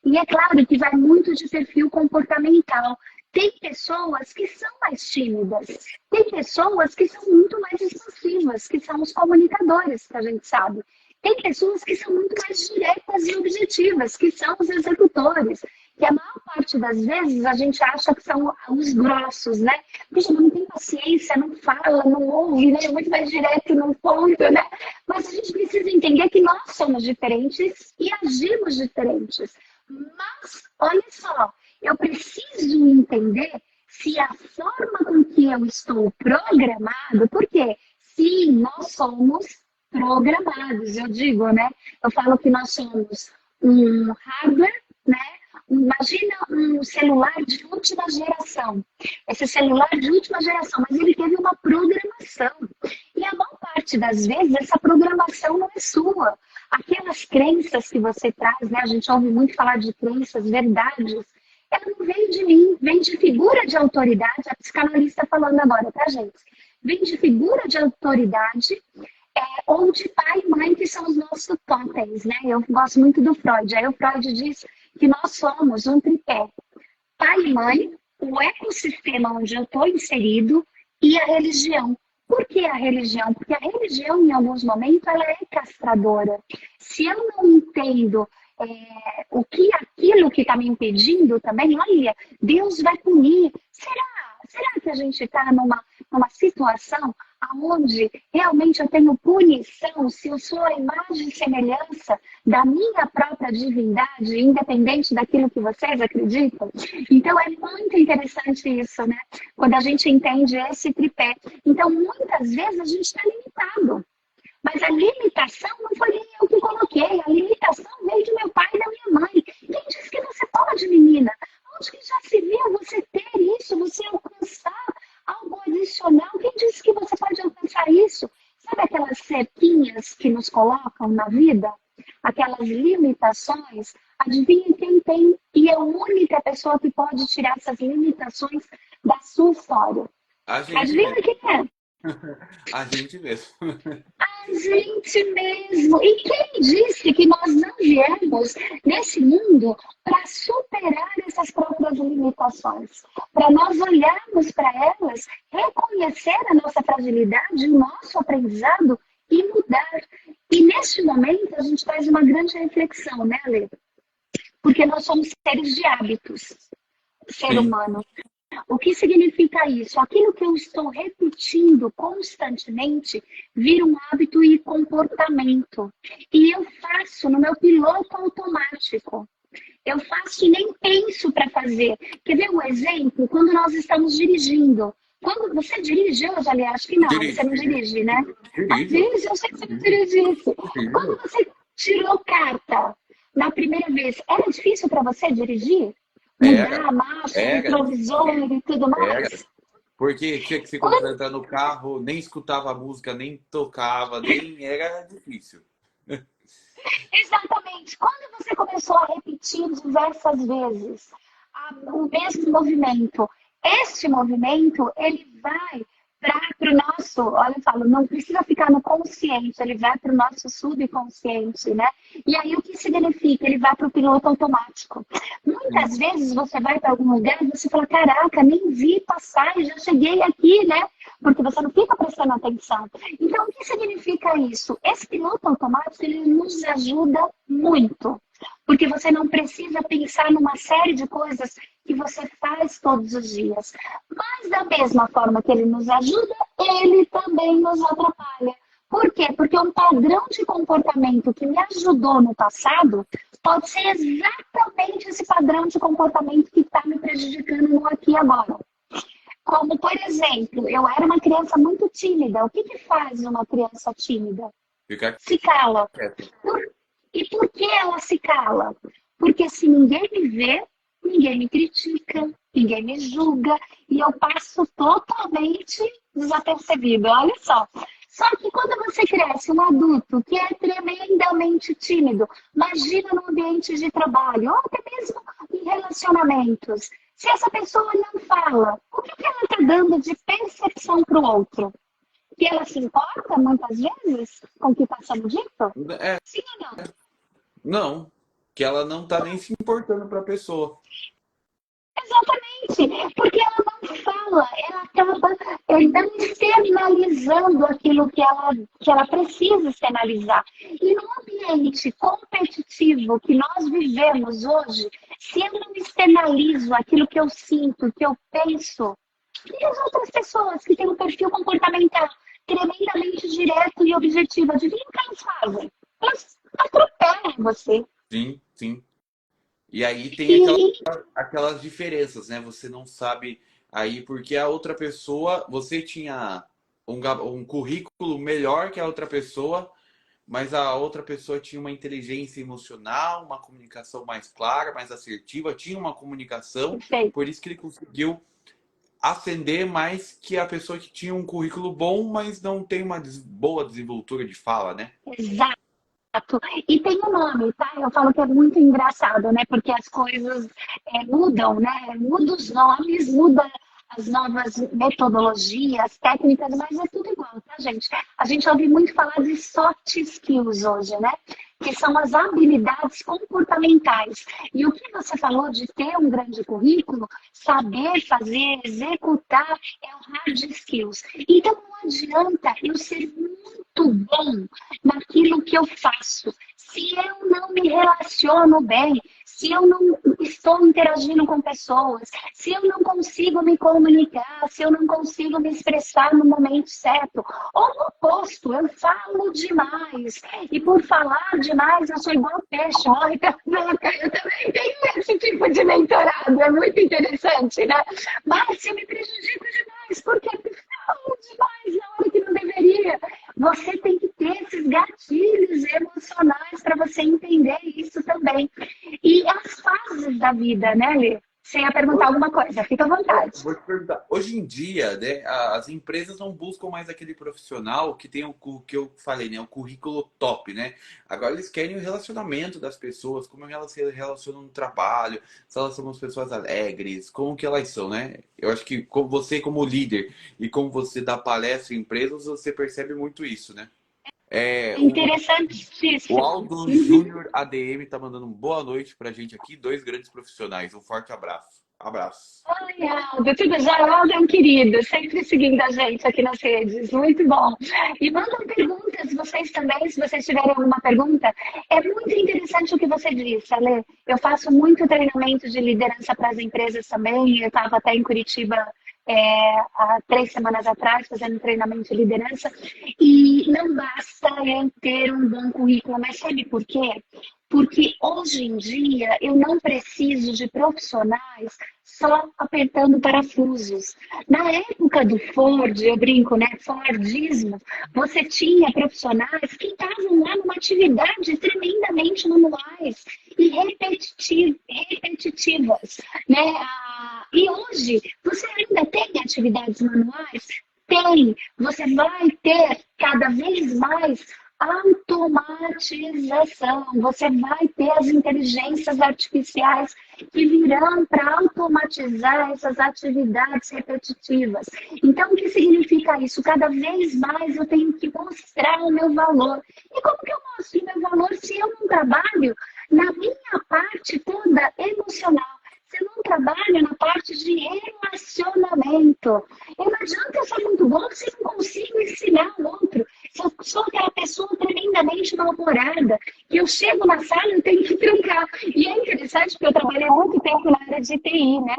Speaker 2: E é claro que vai muito de perfil comportamental. Tem pessoas que são mais tímidas, tem pessoas que são muito mais expansivas, que são os comunicadores, que a gente sabe. Tem pessoas que são muito mais diretas e objetivas, que são os executores. Que a maior parte das vezes a gente acha que são os grossos, né? Puxa, não tem paciência, não fala, não ouve, né? É muito mais direto no ponto, né? Mas a gente precisa entender que nós somos diferentes e agimos diferentes. Mas, olha só, eu preciso entender se a forma com que eu estou programado, porque sim, nós somos programados, eu digo, né? Eu falo que nós somos um hardware, né? Imagina um celular de última geração. Esse celular de última geração, mas ele teve uma programação. E a maior parte das vezes, essa programação não é sua. Aquelas crenças que você traz, né? A gente ouve muito falar de crenças, verdades. Ela não veio de mim, vem de figura de autoridade. A psicanalista falando agora, tá, gente? Vem de figura de autoridade ou de pai e mãe, que são os nossos totens, né? Eu gosto muito do Freud. Aí o Freud diz que nós somos um tripé: pai e mãe, o ecossistema onde eu estou inserido e a religião. Por que a religião? Porque a religião, em alguns momentos, ela é castradora. Se eu não entendo o que aquilo que está me impedindo também, olha, Deus vai punir. Será que a gente está numa situação onde realmente eu tenho punição se eu sou a imagem e semelhança da minha própria divindade, independente daquilo que vocês acreditam? Então é muito interessante isso, né? Quando a gente entende esse tripé. Então, muitas vezes a gente está limitado. Mas a limitação não foi eu que coloquei, a limitação veio de meu pai e da minha mãe. Quem disse que você pode, menina? Onde que já se viu você ter isso, você alcançar algo adicional? Quem disse que você pode alcançar isso? Sabe aquelas cerquinhas que nos colocam na vida? Aquelas limitações? Adivinha quem tem? E é a única pessoa que pode tirar essas limitações da sua história.
Speaker 1: A gente
Speaker 2: Adivinha
Speaker 1: mesmo.
Speaker 2: quem é?
Speaker 1: A gente mesmo.
Speaker 2: A gente mesmo. E quem disse que nós não viemos nesse mundo para superar essas próprias limitações? Para nós olharmos para elas, reconhecer a nossa fragilidade, o nosso aprendizado e mudar. E neste momento a gente faz uma grande reflexão, né, Ale? Porque nós somos seres de hábitos, ser
Speaker 1: Sim.
Speaker 2: humano. O que significa isso? Aquilo que eu estou repetindo constantemente vira um hábito e comportamento. E eu faço no meu piloto automático. Eu faço e nem penso para fazer. Quer ver um exemplo? Quando nós estamos dirigindo. Quando você dirige hoje, aliás, acho que não, você
Speaker 1: Dirijo.
Speaker 2: não dirige, né? Às
Speaker 1: Dirijo.
Speaker 2: vezes eu sei que você não dirige isso. Quando
Speaker 1: Dirijo.
Speaker 2: você tirou carta na primeira vez, era difícil para você dirigir? Mudar
Speaker 1: Era.
Speaker 2: a marcha,
Speaker 1: Era.
Speaker 2: retrovisor e tudo
Speaker 1: Era.
Speaker 2: mais?
Speaker 1: Porque tinha que se
Speaker 2: Quando
Speaker 1: concentrar no carro, nem escutava a música, nem tocava, nem era difícil.
Speaker 2: Exatamente. Quando você começou a repetir diversas vezes o mesmo movimento, este movimento, ele vai para o nosso, olha, eu falo, não precisa ficar no consciente, ele vai para o nosso subconsciente, né? E aí o que significa? Ele vai para o piloto automático.
Speaker 1: Sim.
Speaker 2: Muitas vezes você vai para algum lugar e você fala, caraca, nem vi passar e já cheguei aqui, né? Porque você não fica prestando atenção. Então, o que significa isso? Esse piloto automático, ele nos ajuda muito. Porque você não precisa pensar numa série de coisas que você faz todos os dias. Mas, da mesma forma que ele nos ajuda, ele também nos atrapalha. Por quê? Porque um padrão de comportamento que me ajudou no passado pode ser exatamente esse padrão de comportamento que está me prejudicando no aqui e agora. Como, por exemplo, eu era uma criança muito tímida. O que que faz uma criança tímida?
Speaker 1: Ficar
Speaker 2: Se cala.
Speaker 1: quieto.
Speaker 2: E por que ela se cala? Porque se ninguém me vê, ninguém me critica, ninguém me julga e eu passo totalmente desapercebido. Olha só. Só que quando você cresce um adulto que é tremendamente tímido, imagina no ambiente de trabalho, ou até mesmo em relacionamentos. Se essa pessoa não fala, o que ela está dando de percepção para o outro? Que ela se importa muitas vezes com o que está sendo dito?
Speaker 1: É,
Speaker 2: Sim ou não?
Speaker 1: não. Que ela não tá nem se importando pra pessoa.
Speaker 2: Exatamente, porque ela não fala, ela acaba não externalizando aquilo que ela precisa externalizar. E no ambiente competitivo que nós vivemos hoje, se eu não externalizo aquilo que eu sinto, que eu penso, e as outras pessoas que têm um perfil comportamental tremendamente direto e objetivo, adivinha o que elas fazem? Elas atropelam você.
Speaker 1: Sim, sim. E aí tem
Speaker 2: E
Speaker 1: aquelas diferenças, né? Você não sabe aí porque a outra pessoa, você tinha um currículo melhor que a outra pessoa, mas a outra pessoa tinha uma inteligência emocional, uma comunicação mais clara, mais assertiva, tinha uma comunicação,
Speaker 2: Perfeito.
Speaker 1: por isso que ele conseguiu ascender mais que a pessoa que tinha um currículo bom, mas não tem uma boa desenvoltura de fala, né?
Speaker 2: Exato. E tem um nome, tá? Eu falo que é muito engraçado, né? Porque as coisas mudam, né? Muda os nomes, muda as novas metodologias, técnicas, mas é tudo igual, tá, gente? A gente ouve muito falar de soft skills hoje, né? Que são as habilidades comportamentais. E o que você falou de ter um grande currículo, saber fazer, executar, é o hard skills. Então não adianta eu ser muito bom naquilo que eu faço. Se eu não me relaciono bem, se eu não estou interagindo com pessoas, se eu não consigo me comunicar, se eu não consigo me expressar no momento certo, ou o oposto, eu falo demais. E por falar demais, eu sou igual peixe, morre pela boca. Eu também tenho esse tipo de mentorado, é muito interessante, né? Mas se eu me prejudico demais, porque eu falo demais na hora que não deveria. Você tem que ter esses gatilhos emocionais para você entender isso também. E as fases da vida, né, Lê? Você ia perguntar alguma coisa, fica à vontade.
Speaker 1: Vou te perguntar. Hoje em dia, né, as empresas não buscam mais aquele profissional que tem que eu falei, né, o currículo top, né? Agora eles querem o relacionamento das pessoas, como elas se relacionam no trabalho, se elas são umas pessoas alegres, como que elas são, né? Eu acho que você como líder e como você dá palestra em empresas, você percebe muito isso, né? É,
Speaker 2: É
Speaker 1: o
Speaker 2: interessantíssimo.
Speaker 1: Aldo Júnior ADM tá mandando uma boa noite pra gente aqui, dois grandes profissionais. Um forte abraço. Abraço.
Speaker 2: Oi, Aldo, tudo já? Aldo é um querido, sempre seguindo a gente aqui nas redes, muito bom. E mandam perguntas, vocês também, se vocês tiverem alguma pergunta. É muito interessante o que você disse, Ale. Eu faço muito treinamento de liderança para as empresas também. Eu estava até em Curitiba há 3 semanas atrás, fazendo treinamento de liderança. E não basta eu ter um bom currículo, mas sabe por quê? Porque hoje em dia eu não preciso de profissionais só apertando parafusos. Na época do Ford, eu brinco, né? Fordismo, você tinha profissionais que estavam lá numa atividade tremendamente manuais e repetitivas, né? E hoje, você ainda tem atividades manuais? Tem. Você vai ter cada vez mais automatização. Você vai ter as inteligências artificiais que virão para automatizar essas atividades repetitivas. Então, o que significa isso? Cada vez mais eu tenho que mostrar o meu valor. E como que eu mostro o meu valor se eu não trabalho na minha parte toda emocional? Se eu não trabalho na parte de relacionamento. E não adianta eu ser muito bom se eu não consigo ensinar o outro. Se eu sou aquela pessoa tremendamente mal-humorada, que eu chego na sala e eu tenho que trancar. E é interessante porque eu trabalhei há muito tempo na área de TI, né?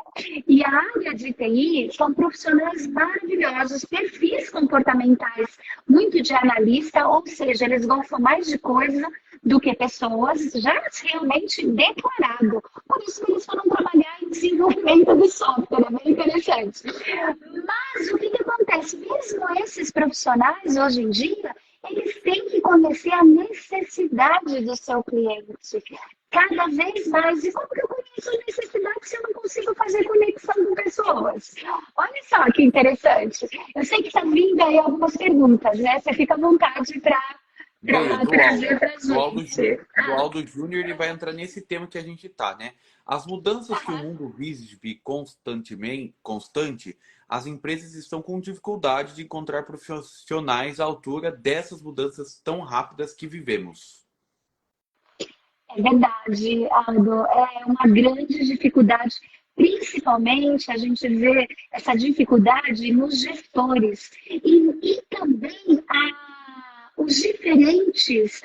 Speaker 2: E a área de TI são profissionais maravilhosos, perfis comportamentais, muito de analista, ou seja, eles gostam mais de coisa do que pessoas, já realmente declarado. Por isso que eles foram trabalhar em desenvolvimento de software, é bem interessante. Mas o que acontece? Mesmo esses profissionais, hoje em dia, eles têm que conhecer a necessidade do seu cliente. Cada vez mais. E como que eu conheço a necessidade se eu não consigo fazer conexão com pessoas? Olha só que interessante. Eu sei que está vindo aí algumas perguntas, né? Você fica à vontade para
Speaker 1: Veio do
Speaker 2: trazer
Speaker 1: Aldo.
Speaker 2: para a gente.
Speaker 1: Do Aldo Júnior, ele vai entrar nesse tema que a gente tá, né? As mudanças que o mundo vive constante, as empresas estão com dificuldade de encontrar profissionais à altura dessas mudanças tão rápidas que vivemos.
Speaker 2: É verdade, Aldo. É uma grande dificuldade. Principalmente a gente vê essa dificuldade nos gestores e também os diferentes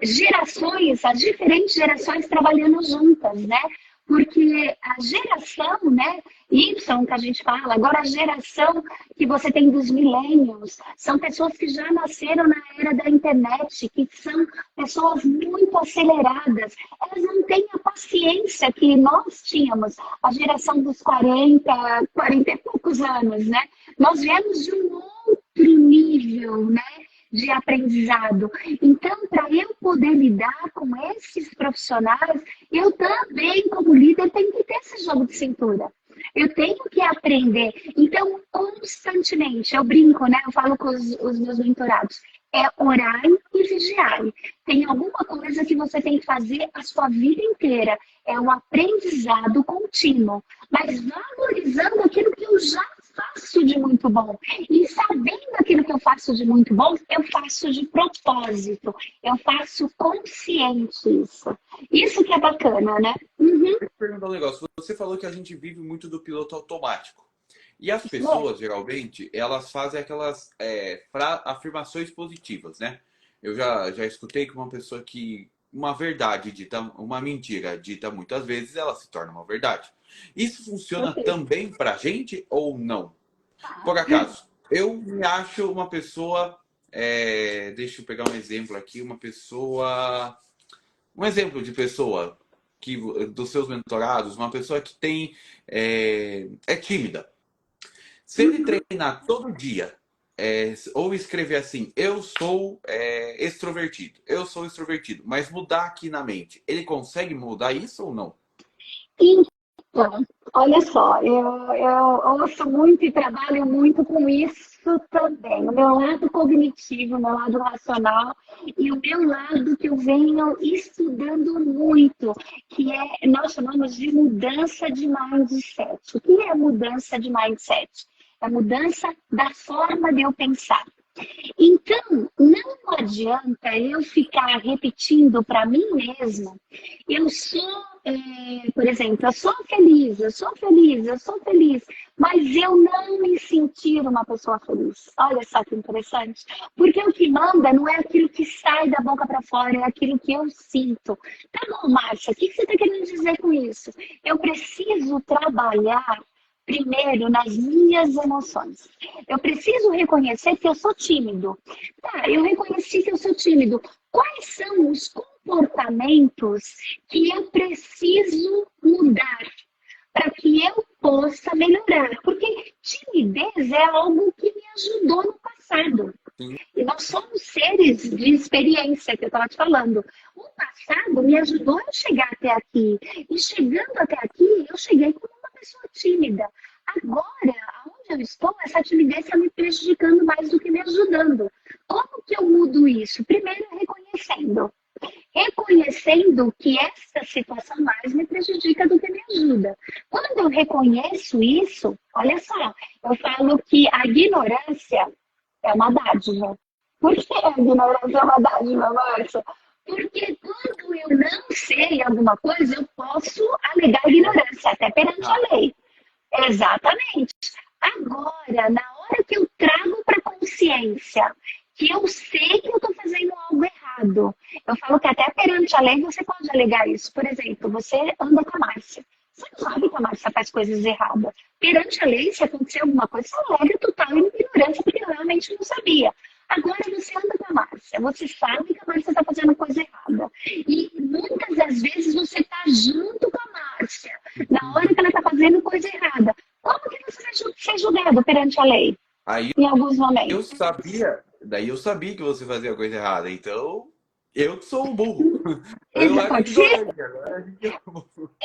Speaker 2: gerações, as diferentes gerações trabalhando juntas, né? Porque a geração, né, Y que a gente fala, agora a geração que você tem dos millennials, são pessoas que já nasceram na era da internet, que são pessoas muito aceleradas. Elas não têm a paciência que nós tínhamos, a geração dos 40 e poucos anos, né? Nós viemos de um outro nível, né? de aprendizado. Então, para eu poder lidar com esses profissionais, eu também, como líder, tenho que ter esse jogo de cintura. Eu tenho que aprender. Então, constantemente, eu brinco, né? Eu falo com os meus mentorados. É orar e vigiar. Tem alguma coisa que você tem que fazer a sua vida inteira. É um aprendizado contínuo. Mas valorizando aquilo que eu já faço de muito bom. E sabendo aquilo que eu faço de muito bom, eu faço de propósito. Eu faço consciente isso. Isso que é bacana, né? Uhum.
Speaker 1: Deixa eu perguntar um negócio. Você falou que a gente vive muito do piloto automático. E as pessoas, geralmente, elas fazem aquelas afirmações positivas, né? Eu já escutei que uma pessoa que uma verdade dita, uma mentira dita muitas vezes, ela se torna uma verdade. Isso funciona também pra gente ou não? Por acaso, eu me acho uma pessoa. Deixa eu pegar um exemplo aqui, uma pessoa. Um exemplo de pessoa que dos seus mentorados, uma pessoa que tem é tímida. Se ele treinar todo dia, ou escrever assim, eu sou extrovertido, eu sou extrovertido, mas mudar aqui na mente, ele consegue mudar isso ou não?
Speaker 2: Então, olha só, eu ouço muito e trabalho muito com isso também. O meu lado cognitivo, o meu lado racional e o meu lado que eu venho estudando muito, que nós chamamos de mudança de mindset. O que é mudança de mindset? É a mudança da forma de eu pensar. Então, não adianta eu ficar repetindo para mim mesma, eu sou, por exemplo, eu sou feliz, eu sou feliz, eu sou feliz, mas eu não me sentir uma pessoa feliz. Olha só que interessante. Porque o que manda não é aquilo que sai da boca para fora, é aquilo que eu sinto. Tá bom, Márcia, o que você está querendo dizer com isso? Eu preciso trabalhar primeiro nas minhas emoções. Eu preciso reconhecer que eu sou tímido. Tá, eu reconheci que eu sou tímido. Quais são os comportamentos que eu preciso mudar para que eu possa melhorar? Porque timidez é algo que me ajudou no passado.
Speaker 1: Sim.
Speaker 2: E nós somos seres de experiência, que eu estava te falando. O passado me ajudou a chegar até aqui. E chegando até aqui, eu cheguei como uma pessoa tímida. Agora, onde eu estou, essa timidez está me prejudicando mais do que me ajudando. Como que eu mudo isso? Primeiro, reconhecendo. Reconhecendo que essa situação mais me prejudica do que me ajuda. Quando eu reconheço isso, olha só, eu falo que a ignorância é uma dádiva. Por que a ignorância é uma dádiva, Márcia? Porque quando eu não sei alguma coisa, eu posso alegar ignorância, até perante a lei. Exatamente. Agora, na hora que eu trago para a consciência que eu sei que eu estou fazendo algo errado, eu falo que até perante a lei você pode alegar isso. Por exemplo, você anda com a Márcia. Você não sabe que a Márcia faz coisas erradas. Perante a lei, se acontecer alguma coisa, você alega total ignorância, porque eu realmente não sabia. Agora você anda com a Márcia, você sabe que a Márcia está fazendo coisa errada. E muitas das vezes você está junto com a Márcia, na hora que ela está fazendo coisa errada. Como que você vai ser julgado perante a lei?
Speaker 1: Aí
Speaker 2: Em alguns momentos.
Speaker 1: daí eu sabia que você fazia coisa errada, então eu que sou um burro. Eu
Speaker 2: Isso
Speaker 1: era
Speaker 2: pode ser?
Speaker 1: ignorante, agora a gente é burro.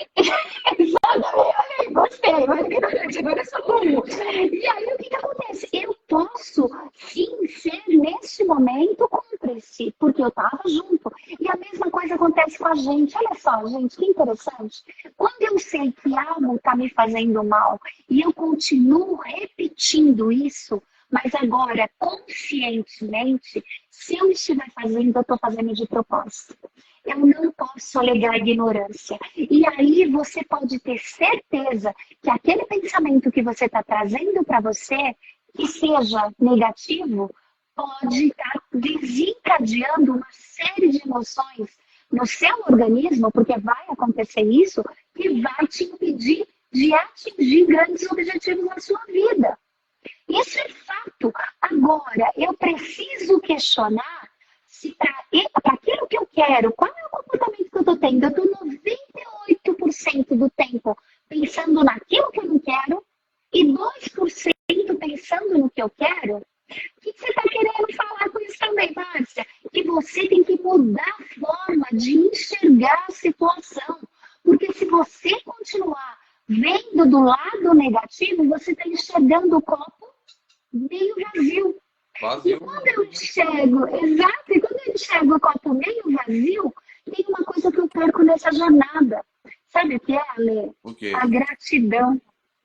Speaker 2: Exatamente, olha aí, gostei, mas ignorante, agora eu sou burro. E aí o que que acontece? Eu posso sim ser neste momento cúmplice, porque eu estava junto. E a mesma coisa acontece com a gente. Olha só, gente, que interessante. Quando eu sei que algo está me fazendo mal e eu continuo repetindo isso, mas agora conscientemente, se eu estiver fazendo, eu estou fazendo de propósito. Eu não posso alegar ignorância. E aí você pode ter certeza que aquele pensamento que você está trazendo para você, que seja negativo, pode estar desencadeando uma série de emoções no seu organismo, porque vai acontecer isso, que vai te impedir de atingir grandes objetivos na sua vida. Isso é fato. Agora, eu preciso questionar se para aquilo que eu quero, qual é o comportamento que eu estou tendo? Eu estou 98% do tempo pensando naquilo que eu não quero e 2% pensando no que eu quero. O que você está querendo falar com isso também, Márcia, que você tem que mudar a forma de enxergar a situação. Porque se você continuar vendo do lado negativo, você está enxergando o copo meio vazio. E
Speaker 1: Vazio.
Speaker 2: quando eu enxergo, exato, e quando eu enxergo o copo meio vazio, tem uma coisa que eu perco nessa jornada. Sabe o que é, Ale?
Speaker 1: O quê?
Speaker 2: A gratidão,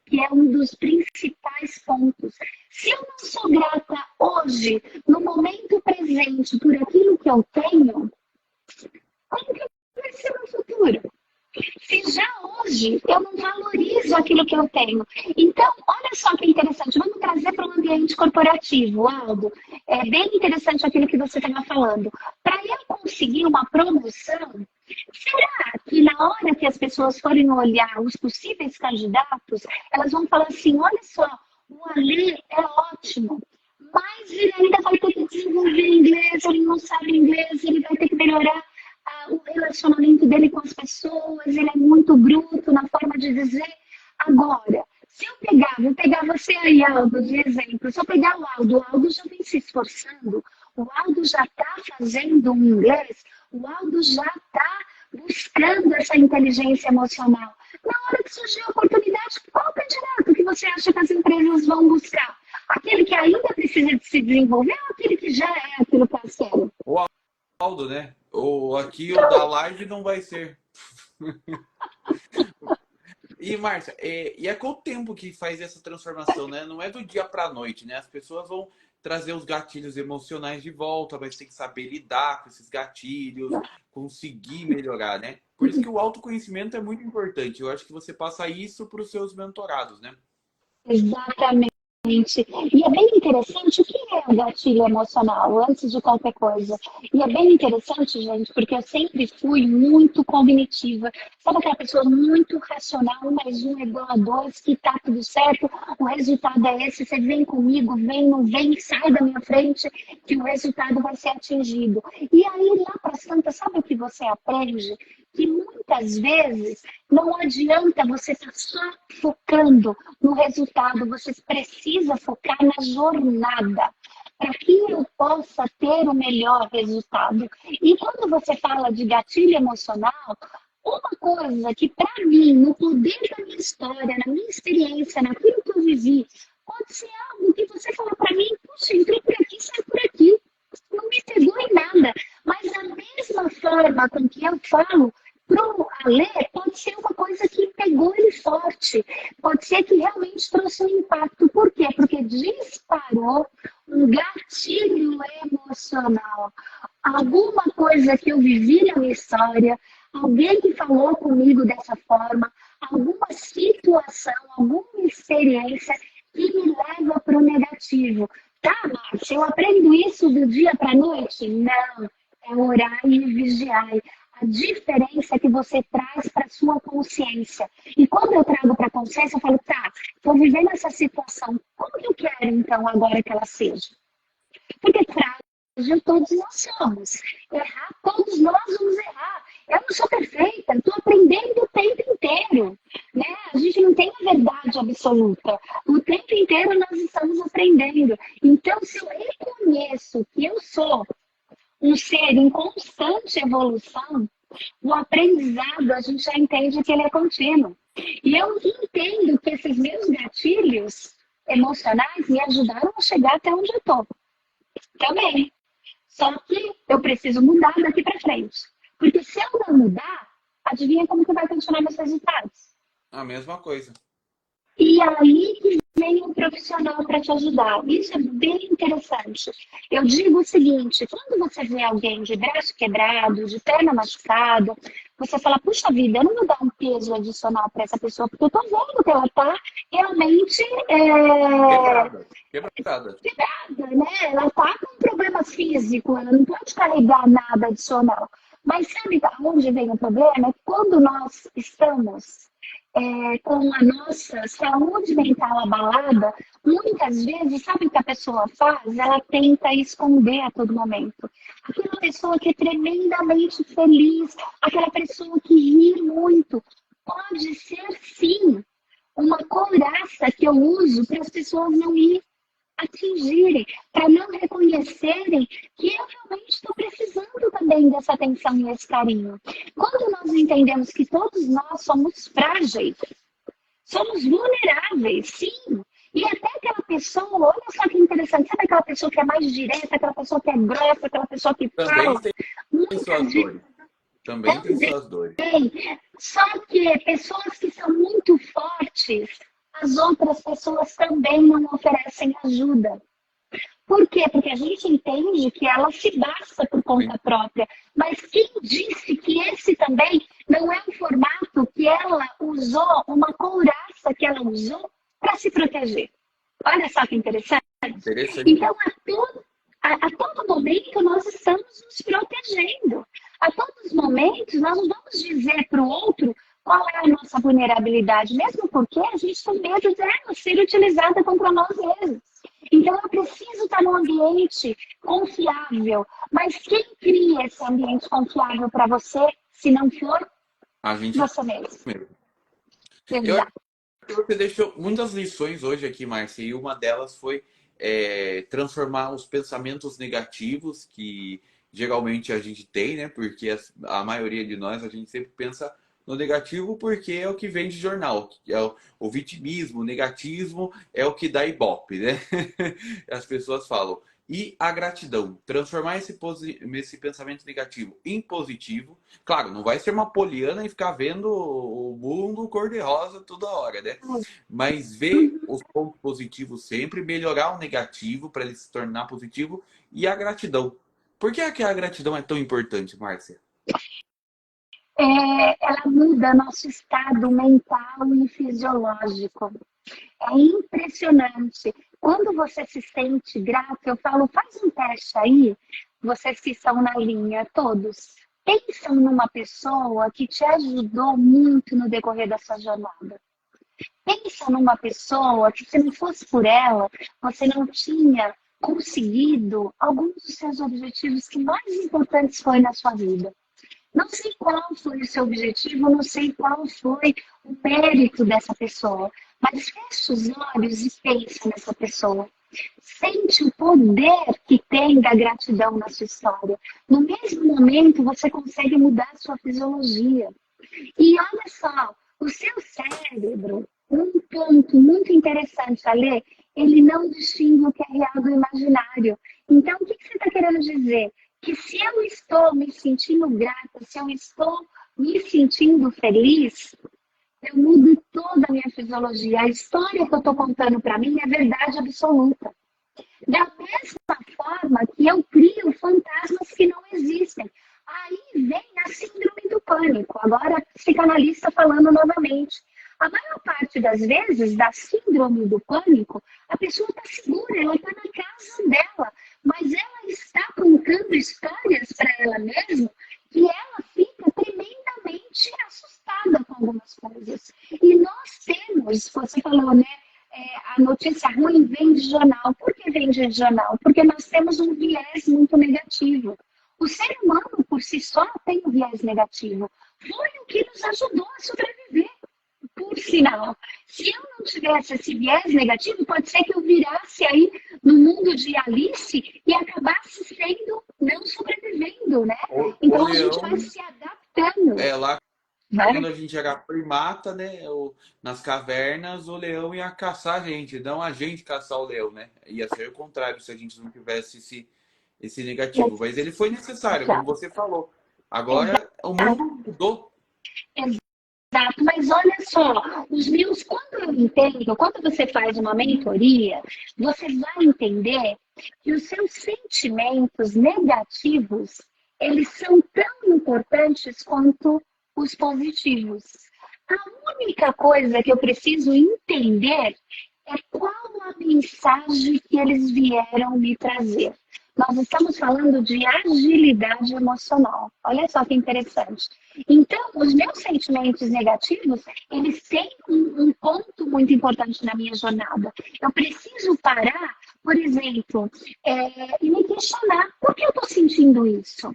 Speaker 2: que é um dos principais pontos. Se eu não sou grata hoje, no momento presente, por aquilo que eu tenho, como que vai ser no futuro? Se já hoje eu não valorizo aquilo que eu tenho. Então, olha só que interessante. Vamos trazer para o ambiente corporativo, Aldo. É bem interessante aquilo que você estava falando. Para eu conseguir uma promoção, será que na hora que as pessoas forem olhar os possíveis candidatos, elas vão falar assim, olha só, o Ale é ótimo, mas ele ainda vai ter que desenvolver inglês, ele não sabe inglês, ele vai ter que melhorar o relacionamento dele com as pessoas, ele é muito bruto na forma de dizer. Agora, se eu pegar, vou pegar você aí, Aldo, de exemplo, se eu pegar o Aldo já vem se esforçando, o Aldo já está fazendo um inglês, o Aldo já está buscando essa inteligência emocional. Na hora que surgir a oportunidade, qual candidato que você acha que as empresas vão buscar? Aquele que ainda precisa de se desenvolver ou aquele que já é aquilo que elas querem?
Speaker 1: O Aldo, né? Ou aqui o da live não vai ser. E, Márcia, e é qual tempo que faz essa transformação, né? Não é do dia para a noite, né? As pessoas vão trazer os gatilhos emocionais de volta, vai ter que saber lidar com esses gatilhos, conseguir melhorar, né? Por isso que o autoconhecimento é muito importante. Eu acho que você passa isso para os seus mentorados, né?
Speaker 2: Exatamente. E é bem interessante o que é o gatilho emocional, antes de qualquer coisa. E é bem interessante, gente, porque eu sempre fui muito cognitiva. Sabe aquela pessoa muito racional, 1 mais 1 é igual a 2, que tá tudo certo, o resultado é esse, você vem comigo, vem, não vem, sai da minha frente, que o resultado vai ser atingido. E aí, lá para as tantas, sabe o que você aprende? Que muitas vezes não adianta você estar só focando no resultado, você precisa focar na jornada, para que eu possa ter o melhor resultado. E quando você fala de gatilho emocional, uma coisa que para mim, no poder da minha história, na minha experiência, naquilo que eu vivi, pode ser algo que você fala para mim, puxa, entrou por aqui, sai por aqui. Não me pegou em nada. Mas a mesma forma com que eu falo pro Ale, pode ser uma coisa que pegou ele forte. Pode ser que realmente trouxe um impacto. Por quê? Porque disparou um gatilho emocional. Alguma coisa que eu vivi na minha história, alguém que falou comigo dessa forma, alguma situação, alguma experiência que me leva para o negativo. Tá, Márcia, eu aprendo isso do dia para a noite? Não, é orar e vigiar. A diferença que você traz para a sua consciência. E quando eu trago para a consciência, eu falo, tá, estou vivendo essa situação, como que eu quero então agora que ela seja? Porque frágil todos nós somos. Errar, todos nós vamos errar. Eu não sou perfeita, estou aprendendo o tempo inteiro. Né? A gente não tem a verdade absoluta. O tempo inteiro nós estamos aprendendo. Então, se eu reconheço que eu sou um ser em constante evolução, o aprendizado a gente já entende que ele é contínuo. E eu entendo que esses meus gatilhos emocionais me ajudaram a chegar até onde eu estou. Também. Só que eu preciso mudar daqui para frente. Porque se eu não mudar, adivinha como que vai continuar meus resultados?
Speaker 1: A mesma coisa.
Speaker 2: E aí que vem um profissional para te ajudar. Isso é bem interessante. Eu digo o seguinte, quando você vê alguém de braço quebrado, de perna machucada, você fala, puxa vida, eu não vou dar um peso adicional para essa pessoa, porque eu estou vendo que ela está realmente
Speaker 1: Quebrada.
Speaker 2: quebrada, né? Ela está com um problema físico, ela não pode carregar nada adicional. Mas sabe onde vem o problema? É quando nós estamos com a nossa saúde mental abalada, muitas vezes, sabe o que a pessoa faz? Ela tenta esconder a todo momento. Aquela pessoa que é tremendamente feliz, aquela pessoa que ri muito, pode ser sim uma couraça que eu uso para as pessoas não rirem. atingirem, para não reconhecerem que eu realmente estou precisando também dessa atenção e esse carinho. Quando nós entendemos que todos nós somos frágeis, somos vulneráveis, sim. E até aquela pessoa, olha só que interessante, sabe aquela pessoa que é mais direta, aquela pessoa que é grossa, aquela pessoa que
Speaker 1: Também
Speaker 2: fala?
Speaker 1: tem
Speaker 2: Muitas
Speaker 1: suas
Speaker 2: vezes
Speaker 1: dores. Também tem suas dores.
Speaker 2: tem. Só que pessoas que são muito fortes, as outras pessoas também não oferecem ajuda. Por quê? Porque a gente entende que ela se basta por conta própria. Mas quem disse que esse também não é um formato que ela usou, uma couraça que ela usou para se proteger? Olha só que interessante.
Speaker 1: Interessante.
Speaker 2: Então, a todo momento, nós estamos nos protegendo. A todos os momentos, nós não vamos dizer para o outro qual é a nossa vulnerabilidade, mesmo porque a gente tem medo dela ser utilizada contra nós mesmos. Então, eu preciso estar num ambiente confiável. Mas quem cria esse ambiente confiável para você, se não for
Speaker 1: A gente
Speaker 2: você mesmo?
Speaker 1: mesmo. Eu acho
Speaker 2: Exato.
Speaker 1: que você deixou muitas lições hoje aqui, Márcia, e uma delas foi transformar os pensamentos negativos que geralmente a gente tem, né? Porque a maioria de nós, a gente sempre pensa no negativo porque é o que vem de jornal, é o vitimismo, o negativismo é o que dá ibope, né? As pessoas falam. E a gratidão, transformar esse pensamento negativo em positivo. Claro, não vai ser uma poliana e ficar vendo o mundo cor-de-rosa toda hora, né? Mas ver os pontos positivos sempre, melhorar o negativo para ele se tornar positivo e a gratidão. Por que é que a gratidão é tão importante, Márcia?
Speaker 2: Ela muda nosso estado mental e fisiológico. É impressionante. Quando você se sente grato, eu falo, faz um teste aí, vocês que estão na linha, todos. Pensam numa pessoa que te ajudou muito no decorrer da sua jornada. Pensa numa pessoa que, se não fosse por ela, você não tinha conseguido alguns dos seus objetivos que mais importantes foi na sua vida. Não sei qual foi o seu objetivo, não sei qual foi o mérito dessa pessoa, mas feche os olhos e pense nessa pessoa. Sente o poder que tem da gratidão na sua história. No mesmo momento, você consegue mudar a sua fisiologia. E olha só, o seu cérebro, um ponto muito interessante a ler, ele não distingue o que é real do imaginário. Então, o que você está querendo dizer? Que se eu estou me sentindo grata, se eu estou me sentindo feliz, eu mudo toda a minha fisiologia. A história que eu estou contando para mim é verdade absoluta. Da mesma forma que eu crio fantasmas que não existem. Aí vem a síndrome do pânico. Agora, a psicanalista falando novamente. A maior parte das vezes, da síndrome do pânico, a pessoa está segura, ela está na casa dela, mas ela está contando histórias para ela mesma que ela fica tremendamente assustada com algumas coisas. E nós temos, você falou, né? A notícia ruim vem de jornal. Por que vem de jornal? Porque nós temos um viés muito negativo. O ser humano, por si só, tem um viés negativo. Foi o que nos ajudou a sobreviver. Por sinal, se eu não tivesse esse viés negativo, pode ser que eu virasse aí no mundo de Alice e acabasse sendo, não sobrevivendo, né? Então a gente vai se adaptando.
Speaker 1: Lá
Speaker 2: Né?
Speaker 1: quando a gente era primata, né? Nas cavernas, o leão ia caçar a gente, não a gente caçar o leão, né? Ia ser o contrário se a gente não tivesse esse negativo. Mas ele foi necessário, como você falou. Agora o mundo mudou.
Speaker 2: Exato, mas olha só, quando eu entendo, quando você faz uma mentoria, você vai entender que os seus sentimentos negativos, eles são tão importantes quanto os positivos. A única coisa que eu preciso entender é qual a mensagem que eles vieram me trazer. Nós estamos falando de agilidade emocional. Olha só que interessante. Então, os meus sentimentos negativos, eles têm um ponto muito importante na minha jornada. Eu preciso parar, por exemplo, e me questionar por que eu estou sentindo isso?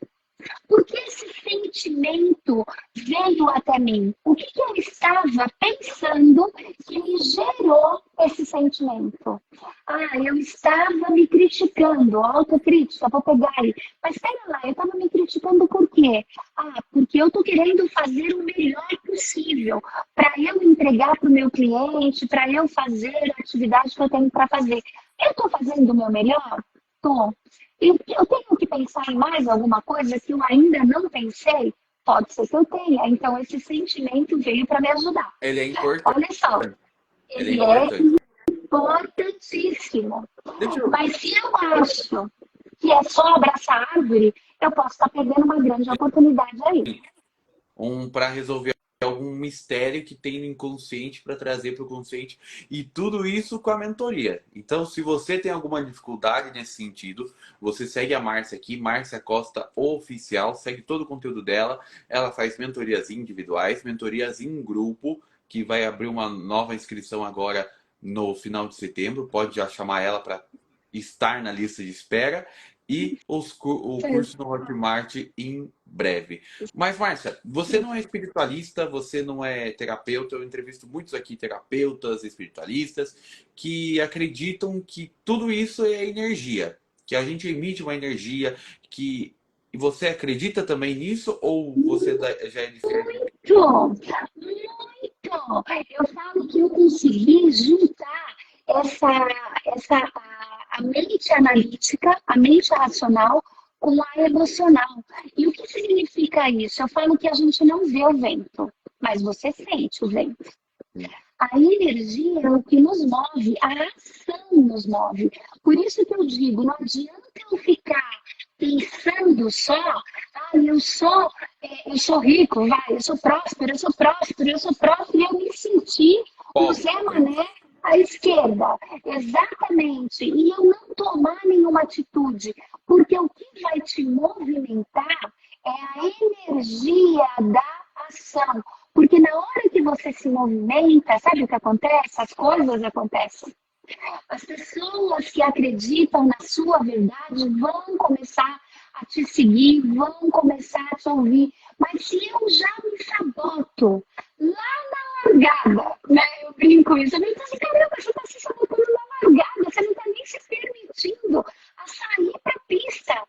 Speaker 2: Porque esse sentimento veio até mim? O que eu estava pensando que me gerou esse sentimento? Ah, eu estava me criticando, autocrítica, vou pegar aí. Mas espera lá, eu estava me criticando por quê? Ah, porque eu estou querendo fazer o melhor possível para eu entregar para o meu cliente, para eu fazer a atividade que eu tenho para fazer. Eu estou fazendo o meu melhor? Estou. Eu tenho que pensar em mais alguma coisa que eu ainda não pensei? Pode ser que eu tenha. Então, esse sentimento veio para me ajudar.
Speaker 1: Ele é importante.
Speaker 2: Olha só,
Speaker 1: Ele é
Speaker 2: ele é
Speaker 1: importante.
Speaker 2: importantíssimo.
Speaker 1: Deixa eu...
Speaker 2: Mas se eu acho que é só abraçar a árvore, eu posso estar perdendo uma grande oportunidade aí.
Speaker 1: Para resolver algum mistério que tem no inconsciente para trazer para o consciente e tudo isso com a mentoria. Então, se você tem alguma dificuldade nesse sentido, você segue a Márcia aqui, Márcia Costa Oficial, segue todo o conteúdo dela. Ela faz mentorias individuais, mentorias em grupo, que vai abrir uma nova inscrição agora no final de setembro. Pode já chamar ela para estar na lista de espera e o curso no Hotmart em breve. Mas, Márcia, você não é espiritualista, você não é terapeuta. Eu entrevisto muitos aqui, terapeutas, espiritualistas, que acreditam que tudo isso é energia, que a gente emite uma energia, que... E você acredita também nisso ou você já é diferente?
Speaker 2: Muito, muito. Eu falo que eu consegui juntar a mente analítica, a mente racional, com a emocional. E o que significa isso? Eu falo que a gente não vê o vento, mas você sente o vento. A energia é o que nos move, a ação nos move. Por isso que eu digo, não adianta eu ficar pensando só, ah, eu sou rico, vai, eu sou próspero, eu sou próspero, eu sou próspero, e eu me senti o
Speaker 1: Pobre.
Speaker 2: Zé Mané à esquerda. Exatamente. E eu não tomar nenhuma atitude, porque o que vai te movimentar é a energia da ação. Porque na hora que você se movimenta, sabe o que acontece? As coisas acontecem. As pessoas que acreditam na sua verdade vão começar a te seguir, vão começar a te ouvir. Mas se eu já me saboto lá na largada, né? Eu brinco isso, eu digo assim, caramba, você está se sabotando na largada, você não está nem se permitindo a sair para a pista.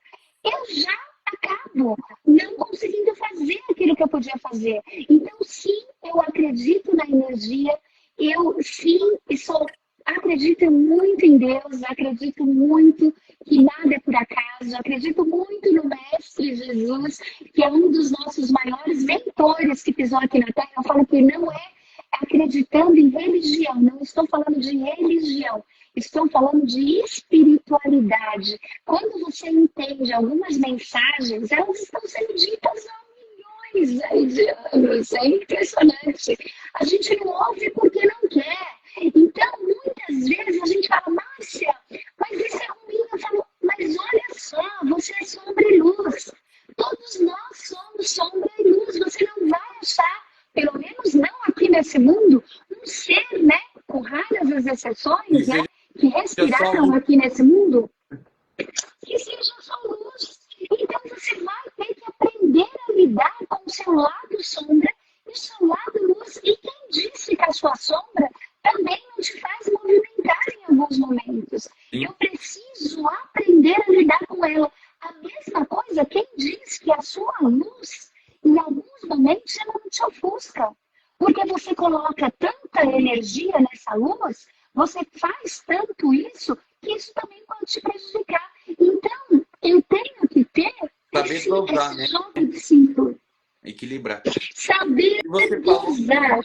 Speaker 2: Eu já acabo não conseguindo fazer aquilo que eu podia fazer. Então, sim, eu acredito na energia, eu sim acredito muito em Deus, acredito muito que nada é por acaso, acredito muito no Mestre Jesus, que é um dos nossos maiores mentores que pisou aqui na Terra. Eu falo que não é acreditando em religião, não estou falando de religião, estou falando de espiritualidade. Quando você entende algumas mensagens, elas estão sendo ditas há milhões aí de anos, é impressionante. A gente não ouve porque não quer. Então, muitas vezes a gente fala, Márcia, mas isso é ruim. Eu falo, mas olha só, você é sombra e luz. Todos nós somos sombra e luz. Você não vai achar, pelo menos não aqui nesse mundo, um ser, né, com raras as
Speaker 1: Que
Speaker 2: exceções, né,
Speaker 1: seja
Speaker 2: que
Speaker 1: só
Speaker 2: respiraram
Speaker 1: luz.
Speaker 2: aqui nesse mundo, que seja só luz. Então você vai ter que aprender a lidar com o seu lado sombra e o seu lado luz. E quem disse que a sua sombra também não te faz movimentar em alguns momentos?
Speaker 1: Sim.
Speaker 2: Eu preciso aprender a lidar com ela. A mesma coisa, quem diz que a sua luz, em alguns momentos, ela não te ofusca. Porque você coloca tanta energia nessa luz, você faz tanto isso, que isso também pode te prejudicar. Então, eu tenho que ter
Speaker 1: Saber dosar, né?
Speaker 2: esse jogo de cintura.
Speaker 1: Equilibrar.
Speaker 2: Saber
Speaker 1: E você
Speaker 2: dosar.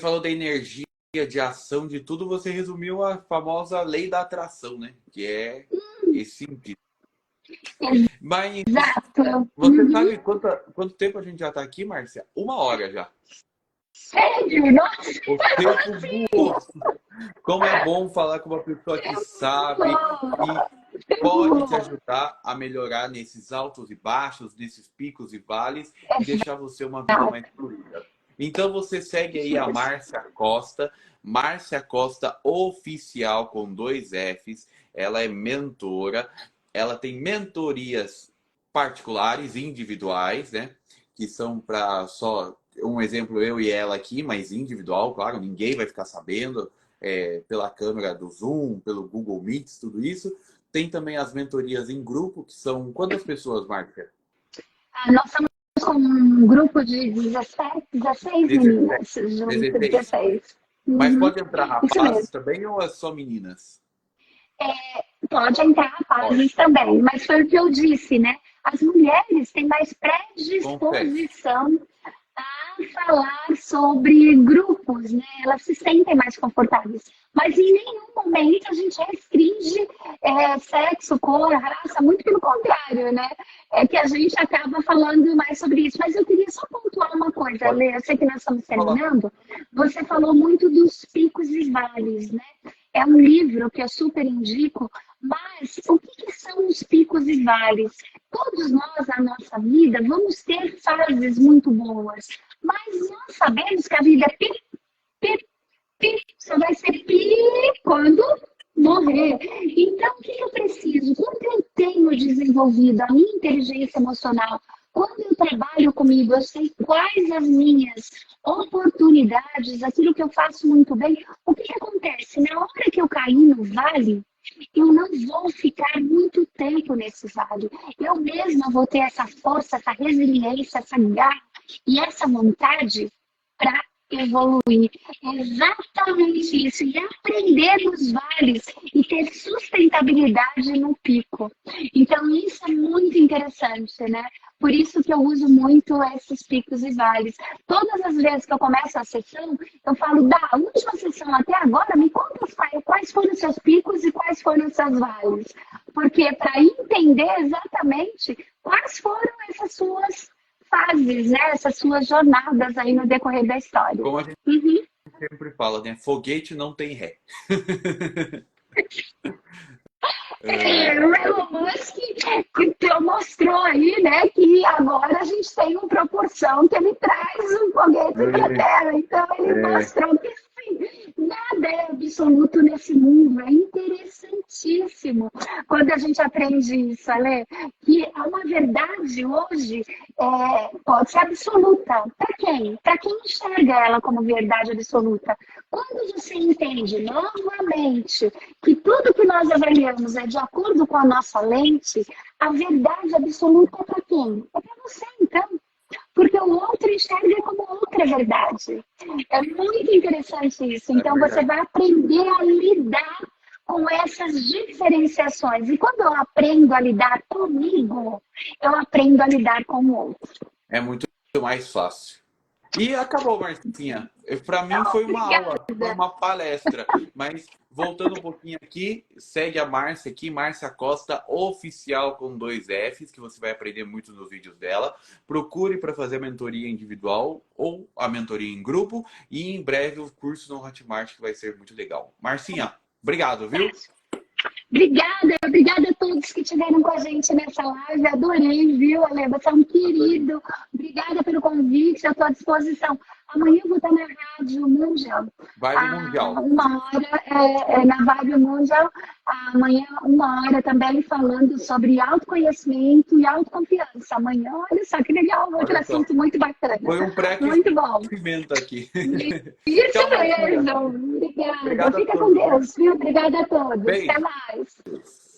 Speaker 1: falou da energia, de ação, de tudo, você resumiu a famosa lei da atração, né? Que é esse sentido. Mas
Speaker 2: Exato.
Speaker 1: você sabe quanto tempo a gente já está aqui, Márcia? 1 hora já.
Speaker 2: Sério? Nossa,
Speaker 1: O tempo voou. Como é bom falar com uma pessoa que sabe e pode te ajudar a melhorar nesses altos e baixos, nesses picos e vales e deixar você uma vida mais fluida. Então você segue aí a Márcia Costa Oficial com 2 Fs. Ela é mentora, ela tem mentorias particulares, individuais, né? Que são para só um exemplo, eu e ela aqui, mas individual, claro, ninguém vai ficar sabendo, pela câmera do Zoom, pelo Google Meets, tudo isso. Tem também as mentorias em grupo, que são quantas pessoas, Márcia?
Speaker 2: Nós somos com um grupo de 17, 16
Speaker 1: 17,
Speaker 2: meninas, junto,
Speaker 1: 16.
Speaker 2: 16.
Speaker 1: Mas
Speaker 2: Uhum,
Speaker 1: pode entrar
Speaker 2: isso mesmo.
Speaker 1: rapazes também ou é só meninas?
Speaker 2: Pode entrar rapazes
Speaker 1: Pode.
Speaker 2: também, mas foi o que eu disse, né? As mulheres têm mais
Speaker 1: Consegue.
Speaker 2: predisposição a falar sobre grupos, né? Elas se sentem mais confortáveis. Mas em nenhum momento a gente restringe sexo, cor, raça, muito pelo contrário, né? É que a gente acaba falando mais sobre isso. Mas eu queria só pontuar uma coisa,
Speaker 1: Pode
Speaker 2: Lê, eu sei que nós estamos
Speaker 1: falar.
Speaker 2: terminando. Você falou muito dos picos e vales, né? É um livro que eu super indico, mas o que são os picos e vales? Todos nós, na nossa vida, vamos ter fases muito boas, mas nós sabemos que a vida é pi, pi, pi, só vai ser pi quando morrer. Então, o que eu preciso? Quando eu tenho desenvolvido a minha inteligência emocional, quando eu trabalho comigo, eu sei quais as minhas oportunidades, aquilo que eu faço muito bem, o que acontece? Na hora que eu cair no vale, eu não vou ficar muito tempo nesse vale. Eu mesma vou ter essa força, essa resiliência, essa garra e essa vontade para evoluir. É exatamente isso. E aprender nos vales e ter sustentabilidade no pico. Então, isso é muito interessante, né? Por isso que eu uso muito esses picos e vales. Todas as vezes que eu começo a sessão, eu falo, da última sessão até agora, me conta quais foram os seus picos e quais foram os seus vales. Porque para entender exatamente quais foram essas suas fases, né? Essas suas jornadas aí no decorrer da história.
Speaker 1: Como a gente
Speaker 2: Uhum.
Speaker 1: sempre fala, né? Foguete não tem ré.
Speaker 2: O Elon Musk mostrou aí, né, que agora a gente tem uma proporção que ele traz um foguete para a Terra. Então, ele mostrou que sim, nada é absoluto nesse mundo. É interessantíssimo quando a gente aprende isso, Ale, que uma verdade hoje pode ser absoluta. Para quem? Para quem enxerga ela como verdade absoluta. Quando você entende novamente que tudo que nós avaliamos é de acordo com a nossa lente, a verdade absoluta é para quem? É para você, então. Porque o outro enxerga como outra verdade. É muito interessante isso. Então, você vai aprender a lidar com essas diferenciações. E quando eu aprendo a lidar comigo, eu aprendo a lidar com o outro.
Speaker 1: É muito mais fácil. E acabou, Marcinha. Para mim foi uma aula, foi uma palestra. Mas voltando um pouquinho aqui, segue a Márcia aqui, Márcia Costa Oficial com 2 Fs, que você vai aprender muito nos vídeos dela. Procure para fazer a mentoria individual ou a mentoria em grupo. E em breve o curso no Hotmart, que vai ser muito legal. Marcinha, obrigado, viu?
Speaker 2: Obrigada a todos que estiveram com a gente nessa live. Adorei, viu, Ale? Você é um querido. Obrigada pelo convite, eu estou à disposição. Amanhã eu vou estar na Rádio Mundial.
Speaker 1: Vibe Mundial.
Speaker 2: 1 hora na Vibe Mundial. Amanhã, 1 hora também falando sobre autoconhecimento e autoconfiança. Amanhã, olha só que legal, outro assunto muito bacana.
Speaker 1: Foi um
Speaker 2: muito bom.
Speaker 1: Aqui.
Speaker 2: Isso
Speaker 1: Tchau,
Speaker 2: mesmo. Obrigada. Fica com Deus, viu? Obrigada a todos.
Speaker 1: Beijo.
Speaker 2: Até mais.